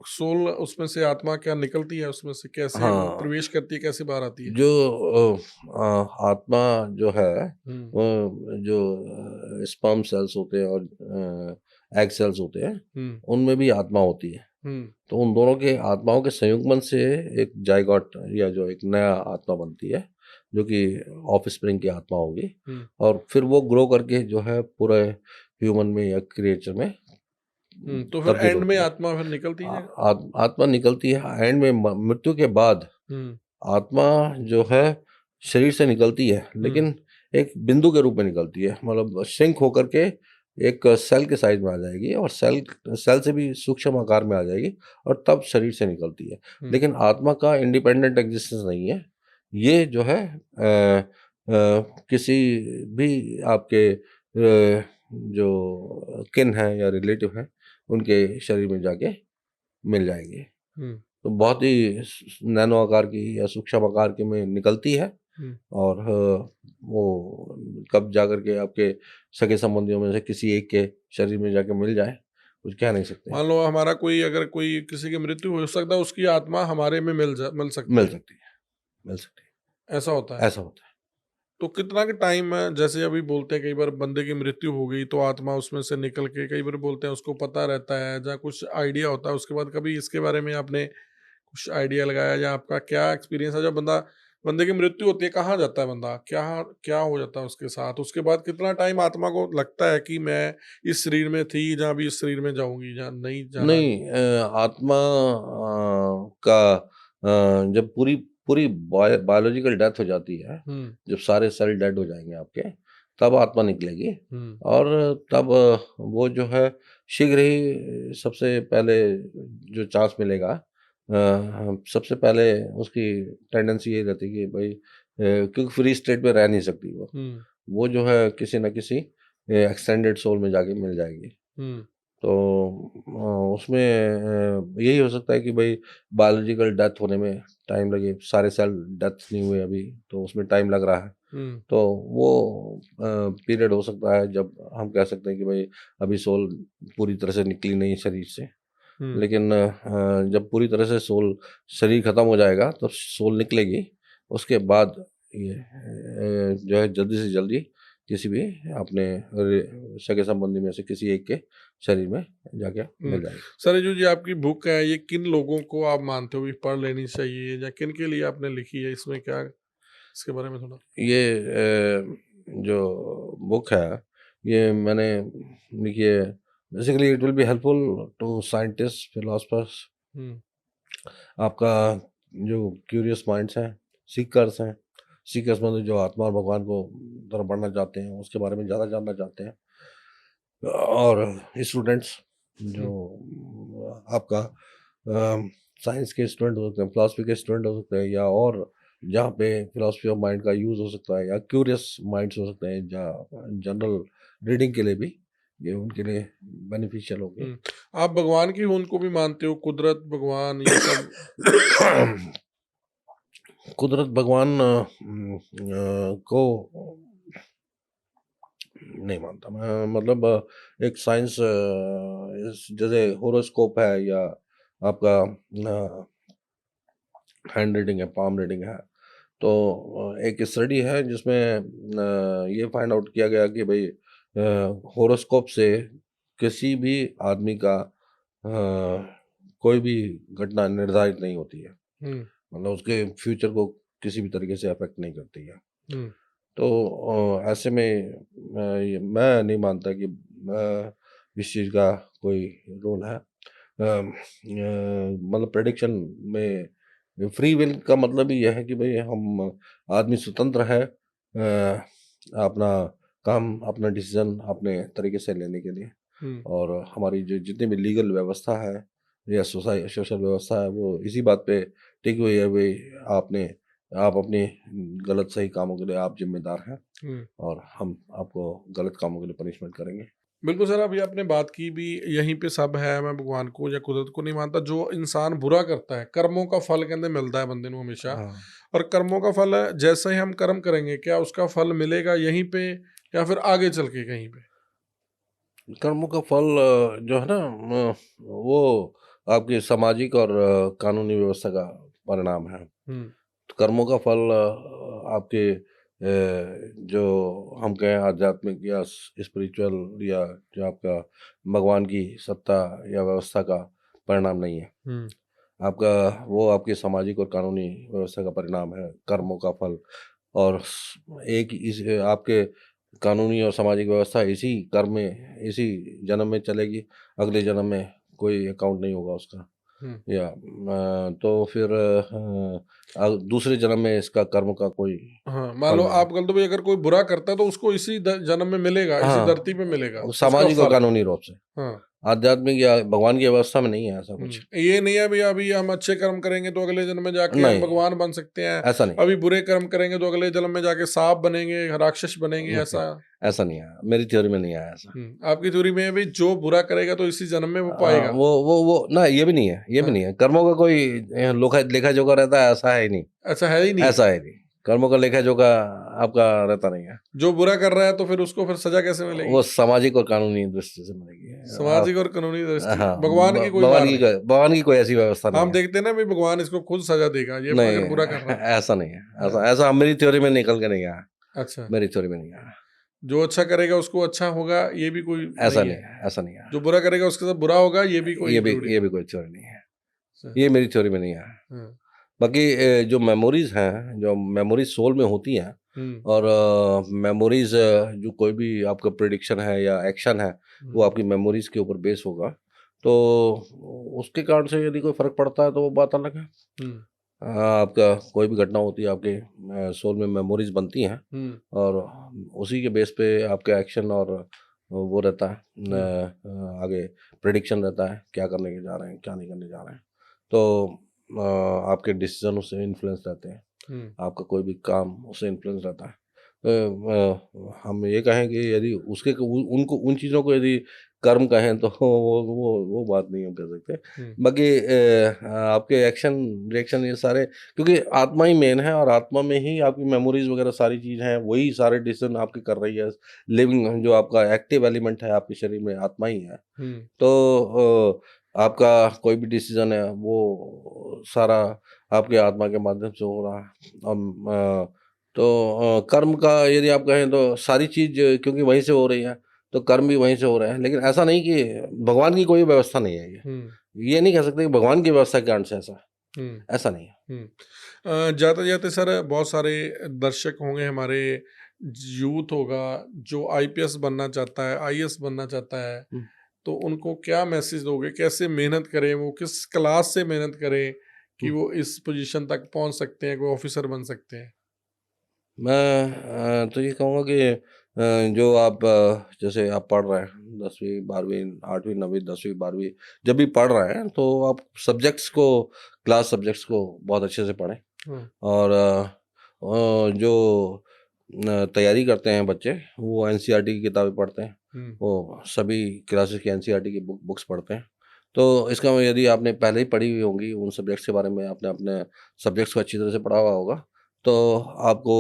सोल उसमें से, आत्मा क्या निकलती है उसमें से, कैसे वो हाँ, प्रवेश करती है, कैसे बाहर आती है? जो आत्मा जो है वो जो स्पर्म सेल्स होते हैं और एग सेल्स होते हैं, उनमें भी आत्मा होती है। तो उन दोनों के आत्माओं के संयुग्मन से एक जाइगोट या जो एक नया आत्मा बनती है, जो कि ऑफ स्प्रिंग की आत्मा होगी। और फिर वो ग्रो करके जो है पूरे ह्यूमन में या क्रिएचर में तो फिर तब्दील एंड में होती है। आत्मा फिर निकलती है? आत्मा निकलती है एंड में, मृत्यु के बाद आत्मा जो है शरीर से निकलती है, लेकिन एक बिंदु के रूप में निकलती है, मतलब श्रिंक होकर के एक सेल के साइज में आ जाएगी, और सेल से भी सूक्ष्म आकार में आ जाएगी, और तब शरीर से निकलती है। लेकिन आत्मा का इंडिपेंडेंट एग्जिस्टेंस नहीं है। ये जो है किसी भी आपके जो किन है या रिलेटिव है उनके शरीर में जाके मिल जाएंगे। तो बहुत ही नैनो आकार की या सूक्ष्म आकार की में निकलती है, और वो कब जाकर के आपके सगे संबंधियों में से किसी एक के शरीर में जाके मिल जाए, कुछ कह नहीं सकते। मान लो हमारा कोई, अगर कोई किसी की मृत्यु हो सकता है, उसकी आत्मा हमारे में मिल सकती मिल है, सकती है, मिल सकती है, ऐसा होता है? ऐसा होता है। तो कितना के टाइम है, जैसे अभी बोलते हैं कई बार बंदे की मृत्यु हो गई तो आत्मा उसमें से निकल के, कई बार बोलते हैं उसको पता रहता है या कुछ आइडिया होता है उसके बाद, कभी इसके बारे में आपने कुछ आइडिया लगाया, या आपका क्या एक्सपीरियंस है? जब बंदे की मृत्यु होती है, कहाँ जाता है बंदा, क्या क्या हो जाता है उसके साथ? उसके बाद कितना टाइम आत्मा को लगता है कि मैं इस शरीर में थी, जहाँ भी इस शरीर में जाऊंगी, जहाँ नहीं जाना? नहीं, आत्मा का जब पूरी पूरी बायोलॉजिकल डेथ हो जाती है, जब सारे सेल डेड हो जाएंगे आपके, तब आत्मा निकलेगी। और तब वो जो है शीघ्र ही सबसे पहले जो चांस मिलेगा, सबसे पहले उसकी टेंडेंसी ये रहती है कि भाई क्योंकि फ्री स्टेट में रह नहीं सकती वो जो है किसी न किसी एक्सटेंडेड सोल में जाके मिल जाएगी। तो उसमें यही हो सकता है कि भाई बायोलॉजिकल डेथ होने में टाइम लगे, सारे सेल डेथ नहीं हुए अभी, तो उसमें टाइम लग रहा है। तो वो पीरियड हो सकता है जब हम कह सकते हैं कि भाई अभी सोल पूरी तरह से निकली नहीं शरीर से। लेकिन जब पूरी तरह से सोल शरीर खत्म हो जाएगा तब सोल निकलेगी, उसके बाद ये जो है जल्दी से जल्दी किसी भी अपने सगे संबंधी में से किसी एक के शरीर में जाके मिल जाएगी। सर, ये जो जी आपकी बुक है, ये किन लोगों को आप मानते हो कि पढ़ लेनी चाहिए, या किन के लिए आपने लिखी है? इसमें क्या, इसके बारे में थोड़ा? ये जो बुक है ये मैंने लिखी है, basically it will be helpful to scientist, philosophers, आपका जो क्यूरियस माइंड्स हैं, सीकर्स मतलब जो आत्मा और भगवान को तरफ बढ़ना चाहते हैं, उसके बारे में ज़्यादा जानना चाहते हैं, और स्टूडेंट्स जो आपका साइंस के स्टूडेंट हो सकते हैं, फिलासफी के स्टूडेंट हो सकते हैं, या और जहाँ पे फिलासफी ऑफ माइंड का यूज़ हो सकता है, या क्यूरियस माइंड्स हो सकते हैं, या जनरल रीडिंग के लिए भी ये उनके लिए बेनिफिशियल होंगे। आप भगवान की उनको भी मानते हो, कुदरत, भगवान, ये सब? कुदरत, भगवान को नहीं मानता मैं। मतलब एक साइंस जैसे होरोस्कोप है, या आपका हैंड रीडिंग है, पाम रीडिंग है, तो एक स्टडी है जिसमें ये फाइंड आउट किया गया कि भाई होरोस्कोप से किसी भी आदमी का कोई भी घटना निर्धारित नहीं होती है। हम्म। मतलब उसके फ्यूचर को किसी भी तरीके से अफेक्ट नहीं करती है। हम्म। तो ऐसे में मैं नहीं मानता कि इस चीज़ का कोई रोल है। मतलब प्रेडिक्शन में फ्री विल का मतलब ही यह है कि भाई हम आदमी स्वतंत्र है अपना काम, अपना डिसीजन अपने तरीके से लेने के लिए। और हमारी जो जितनी भी लीगल व्यवस्था है या सोशल व्यवस्था है, वो इसी बात पे टिकी हुई है भाई आप अपने गलत सही कामों के लिए आप जिम्मेदार हैं, और हम आपको गलत कामों के लिए पनिशमेंट करेंगे। बिल्कुल सर, अभी आपने बात की भी यहीं पे सब है। मैं भगवान को या कुदरत को नहीं मानता। जो इंसान बुरा करता है, कर्मों का फल कहते मिलता है बंदे को हमेशा। हाँ। और कर्मों का फल जैसे ही हम कर्म करेंगे, क्या उसका फल मिलेगा यहीं पे या फिर आगे चल के कहीं पे? कर्मों का फल जो है ना, वो आपकी सामाजिक और कानूनी व्यवस्था का परिणाम है। तो कर्मों का फल आपके जो हम कहें आध्यात्मिक या स्पिरिचुअल, या जो आपका भगवान की सत्ता या व्यवस्था का परिणाम नहीं है। आपका वो आपकी सामाजिक और कानूनी व्यवस्था का परिणाम है, कर्मों का फल। और एक इस आपके कानूनी और सामाजिक व्यवस्था इसी कर्म में, इसी जन्म में चलेगी, अगले जन्म में कोई अकाउंट नहीं होगा उसका। या तो फिर दूसरे जन्म में इसका कर्म का कोई हाँ, मान फल लो नहीं। आप गलत भी अगर कोई बुरा करता है तो उसको इसी जन्म में मिलेगा, इसी धरती पे मिलेगा हाँ, उसका सामाजिक और फल। कानूनी रूप से। हाँ। आध्यात्मिक या भगवान की व्यवस्था में नहीं है ऐसा कुछ। ये नहीं है भैया, अभी हम अच्छे कर्म करेंगे तो अगले जन्म में जाके हम नहीं, भगवान बन सकते हैं, ऐसा नहीं। अभी बुरे कर्म करेंगे तो अगले जन्म में जाके सांप बनेंगे, राक्षस बनेंगे, नहीं, ऐसा? ऐसा नहीं आया, मेरी थ्योरी में नहीं आया ऐसा। आपकी थ्योरी में भी जो बुरा करेगा तो इसी जन्म में वो पाएगा? वो ना, ये भी नहीं है, ये भी नहीं है। कर्मों का कोई लेखा जोखा रहता है, ऐसा है ही नहीं। अच्छा, है ही नहीं? ऐसा है नहीं, कर्मों का लेखा जोखा आपका रहता नहीं है। जो बुरा कर रहा है तो फिर उसको फिर सजा कैसे मिलेगी? वो सामाजिक और कानूनी दृष्टि से मिलेगी। सामाजिक और कानूनी दृष्टि, हाँ, भगवान की कोई मार नहीं? भगवान की कोई ऐसी व्यवस्था नहीं हम है। देखते हैं ना भाई, भगवान इसको खुद सजा देगा ये नहीं, अगर बुरा कर रहा है। ऐसा नहीं है। ऐसा मेरी थ्योरी में निकल के नहीं आया। अच्छा, मेरी थ्योरी में नहीं आया। जो अच्छा करेगा उसको अच्छा होगा, ये भी कोई ऐसा नहीं नहीं है? है, ऐसा नहीं है। जो बुरा करेगा उसके साथ बुरा होगा, ये भी कोई इंक्लूड है? ये भी कोई थ्योरी नहीं है। अच्छा। ये मेरी थ्योरी में नहीं आया। हाँ। बाकी जो मेमोरीज हैं, जो मेमोरीज सोल में होती हैं, और मेमोरीज जो कोई भी आपका प्रेडिक्शन है या एक्शन है, वो आपकी मेमोरीज के ऊपर बेस होगा। तो उसके कारण से यदि कोई फर्क पड़ता है तो वो बात अलग है। आपका कोई भी घटना होती है, आपके सोल में मेमोरीज बनती हैं, और उसी के बेस पे आपका एक्शन और वो रहता है, आगे प्रेडिक्शन रहता है, क्या करने के जा रहे हैं, क्या नहीं करने जा रहे हैं। तो आपके डिसीजन उससे इन्फ्लुएंस रहते हैं, आपका कोई भी काम उससे इन्फ्लुएंस रहता है। हम ये कहें कि यदि उसके उनको उन चीज़ों को यदि कर्म कहें तो वो बात नहीं हम कह सकते। बाकी आपके एक्शन रिएक्शन ये सारे, क्योंकि आत्मा ही मेन है, और आत्मा में ही आपकी मेमोरीज वगैरह सारी चीज़ हैं, वही सारे डिसीजन आपके कर रही है। लिविंग जो आपका एक्टिव एलिमेंट है आपके शरीर में, आत्मा ही है। तो आपका कोई भी डिसीजन है वो सारा आपके आत्मा के माध्यम से हो रहा है। तो कर्म का यदि आप कहें तो सारी चीज़ क्योंकि वहीं से हो रही है, तो कर्म भी वहीं से हो रहे हैं। लेकिन ऐसा नहीं कि भगवान की कोई व्यवस्था नहीं है। ये नहीं कह सकते कि भगवान की व्यवस्था के कारण से ऐसा नहीं है। जाते जाते सर, बहुत सारे दर्शक होंगे हमारे, यूथ होगा जो आईपीएस बनना चाहता है, आईएएस बनना चाहता है, तो उनको क्या मैसेज दोगे? कैसे मेहनत करें, वो किस क्लास से मेहनत करें कि वो इस पोजीशन तक पहुंच सकते हैं, कोई ऑफिसर बन सकते हैं? मैं तो ये कहूँगा कि जो आप जैसे आप पढ़ रहे हैं 10वीं 12वीं 8वीं 9वीं 10वीं 12वीं जब भी पढ़ रहे हैं तो आप सब्जेक्ट्स को क्लास सब्जेक्ट्स को बहुत अच्छे से पढ़ें। और जो तैयारी करते हैं बच्चे वो एनसीईआरटी की किताबें पढ़ते हैं, वो सभी क्लासेस की एनसीईआरटी की बुक्स पढ़ते हैं। तो इसका यदि आपने पहले ही पढ़ी हुई होंगी उन सब्जेक्ट्स के बारे में, आपने अपने सब्जेक्ट्स को अच्छी तरह से पढ़ा हुआ होगा, तो आपको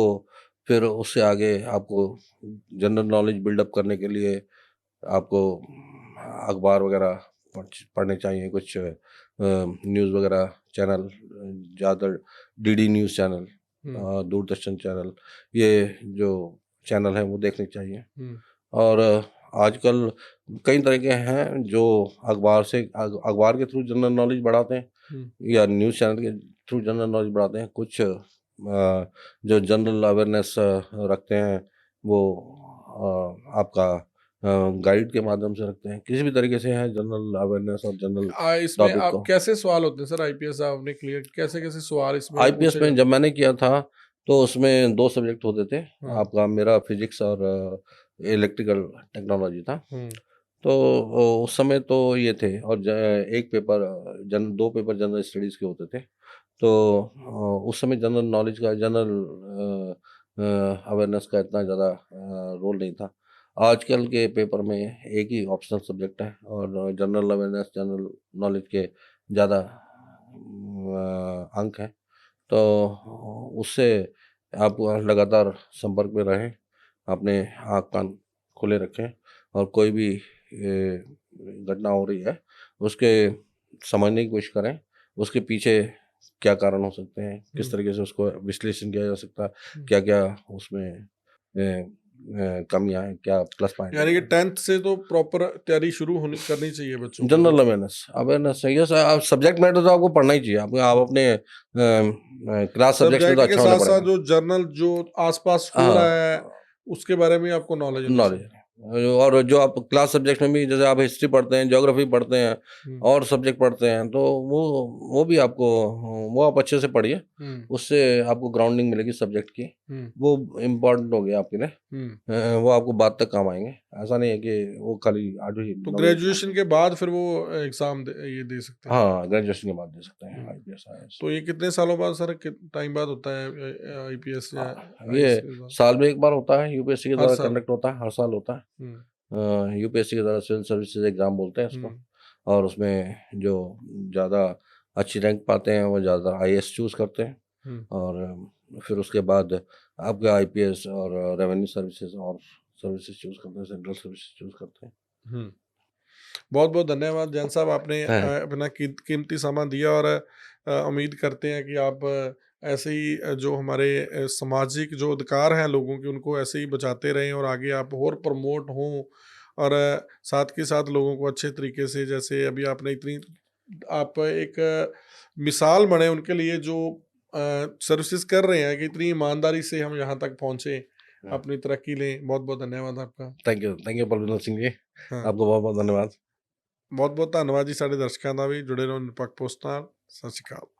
फिर उससे आगे आपको जनरल नॉलेज बिल्डअप करने के लिए आपको अखबार वगैरह पढ़ने चाहिए, कुछ न्यूज़ वगैरह चैनल, ज़्यादातर DD news channel, Doordarshan channel, ये जो चैनल है वो देखने चाहिए। और आजकल कई तरह के हैं जो अखबार के थ्रू जनरल नॉलेज बढ़ाते हैं या न्यूज़ चैनल के थ्रू जनरल नॉलेज बढ़ाते हैं। कुछ जो जनरल अवेयरनेस रखते हैं वो आपका गाइड के माध्यम से रखते हैं। किसी भी तरीके से है जनरल अवेयरनेस और जनरल इसमें टॉपिक आप को। कैसे सवाल होते हैं सर? आईपीएस आपने क्लियर कैसे कैसे सवाल इसमें आईपीएस पूछे में जाते जब मैंने किया था तो उसमें 2 सब्जेक्ट होते थे। हाँ। आपका मेरा फिजिक्स और इलेक्ट्रिकल टेक्नोलॉजी था। हैं? तो उस समय तो ये थे, और एक पेपर 2 पेपर जनरल स्टडीज़ के होते थे। तो उस समय जनरल नॉलेज का, जनरल अवेयरनेस का इतना ज़्यादा रोल नहीं था। आजकल के पेपर में एक ही ऑप्शनल सब्जेक्ट है और जनरल अवेयरनेस, जनरल नॉलेज के ज़्यादा अंक हैं। तो उससे आप लगातार संपर्क में रहें, अपने आँख कान खुले रखें और कोई भी घटना हो रही है उसके समझने की कोशिश करें, उसके पीछे क्या कारण हो सकते हैं, किस तरीके से उसको विश्लेषण किया जा सकता है, क्या-क्या उसमें कमियाँ हैं, क्या प्लस पॉइंट यानी कि हैं। 10th से तो प्रॉपर तैयारी शुरू होनी करनी चाहिए बच्चों को। जनरल अवेयरनेस चाहिए सर। आप सब्जेक्ट मैटर तो आपको पढ़ना ही चाहिए। आप अपने क्लास सब्जेक्ट्स में तो सब्जेक्ट के अच्छा होना साथ साथ पड़ेगा। जो जर्नल जो आसपास हो रहा है हाँ, उसके बारे में आपको नॉलेज होनी नॉलेज। चाहिए। और जो आप क्लास सब्जेक्ट में भी, जैसे आप हिस्ट्री पढ़ते हैं, ज्योग्राफी पढ़ते हैं हम्म, और सब्जेक्ट पढ़ते हैं, तो वो भी आपको, वो आप अच्छे से पढ़िए। हम्म, उससे आपको ग्राउंडिंग मिलेगी सब्जेक्ट की। हम्म, वो इम्पोर्टेंट हो गया आपके लिए। हम्म। वो आपको बाद तक काम आएंगे। ऐसा नहीं है कि वो खाली 8वीं तो 9वीं। ग्रेजुएशन के बाद फिर वो एग्जाम ये दे सकते हैं। हाँ, ग्रेजुएशन के बाद दे सकते हैं हम्म। IPS IAS. तो ये कितने सालों बाद सर, टाइम बाद होता है आईपीएस या ये आईएएस के बाद? साल में एक बार होता है, यूपीएससी के हर द्वारा साल? कंडक्ट होता है, हर साल होता है। यूपीएससी के द्वारा सिविल सर्विसेज एग्जाम बोलते हैं इसको। हम्म, और उसमें जो ज़्यादा अच्छी रैंक पाते हैं वो ज़्यादा आईएएस चूज़ करते हैं। हम्म। और फिर उसके बाद आपका आईपीएस और रेवेन्यू सर्विसेज और सर्विसेज चूज़ करते हैं, सेंट्रल सर्विसेज चूज़ करते हैं। हम्म। बहुत बहुत धन्यवाद जैन साहब, आपने है। अपना कीमती समय दिया। और उम्मीद करते हैं कि आप ऐसे ही जो हमारे सामाजिक जो अधिकार हैं लोगों के, उनको ऐसे ही बचाते रहें और आगे आप और प्रमोट हों। और साथ के साथ लोगों को अच्छे तरीके से, जैसे अभी आपने इतनी, आप एक मिसाल बने उनके लिए जो सर्विसेज कर रहे हैं, कि इतनी ईमानदारी से हम यहाँ तक पहुँचे, अपनी तरक्की लें। बहुत बहुत धन्यवाद आपका। Thank you Balwinder Singh ji. हाँ, आपको बहुत बहुत धन्यवाद। ਬਹੁਤ ਬਹੁਤ ਧੰਨਵਾਦ ਜੀ। ਸਾਡੇ ਦਰਸ਼ਕਾਂ ਦਾ ਵੀ ਜੁੜੇ ਰਹੋ ਨਿਰਪੱਖ ਪੋਸਟ ਨਾਲ। ਸਤਿ ਸ਼੍ਰੀ ਅਕਾਲ।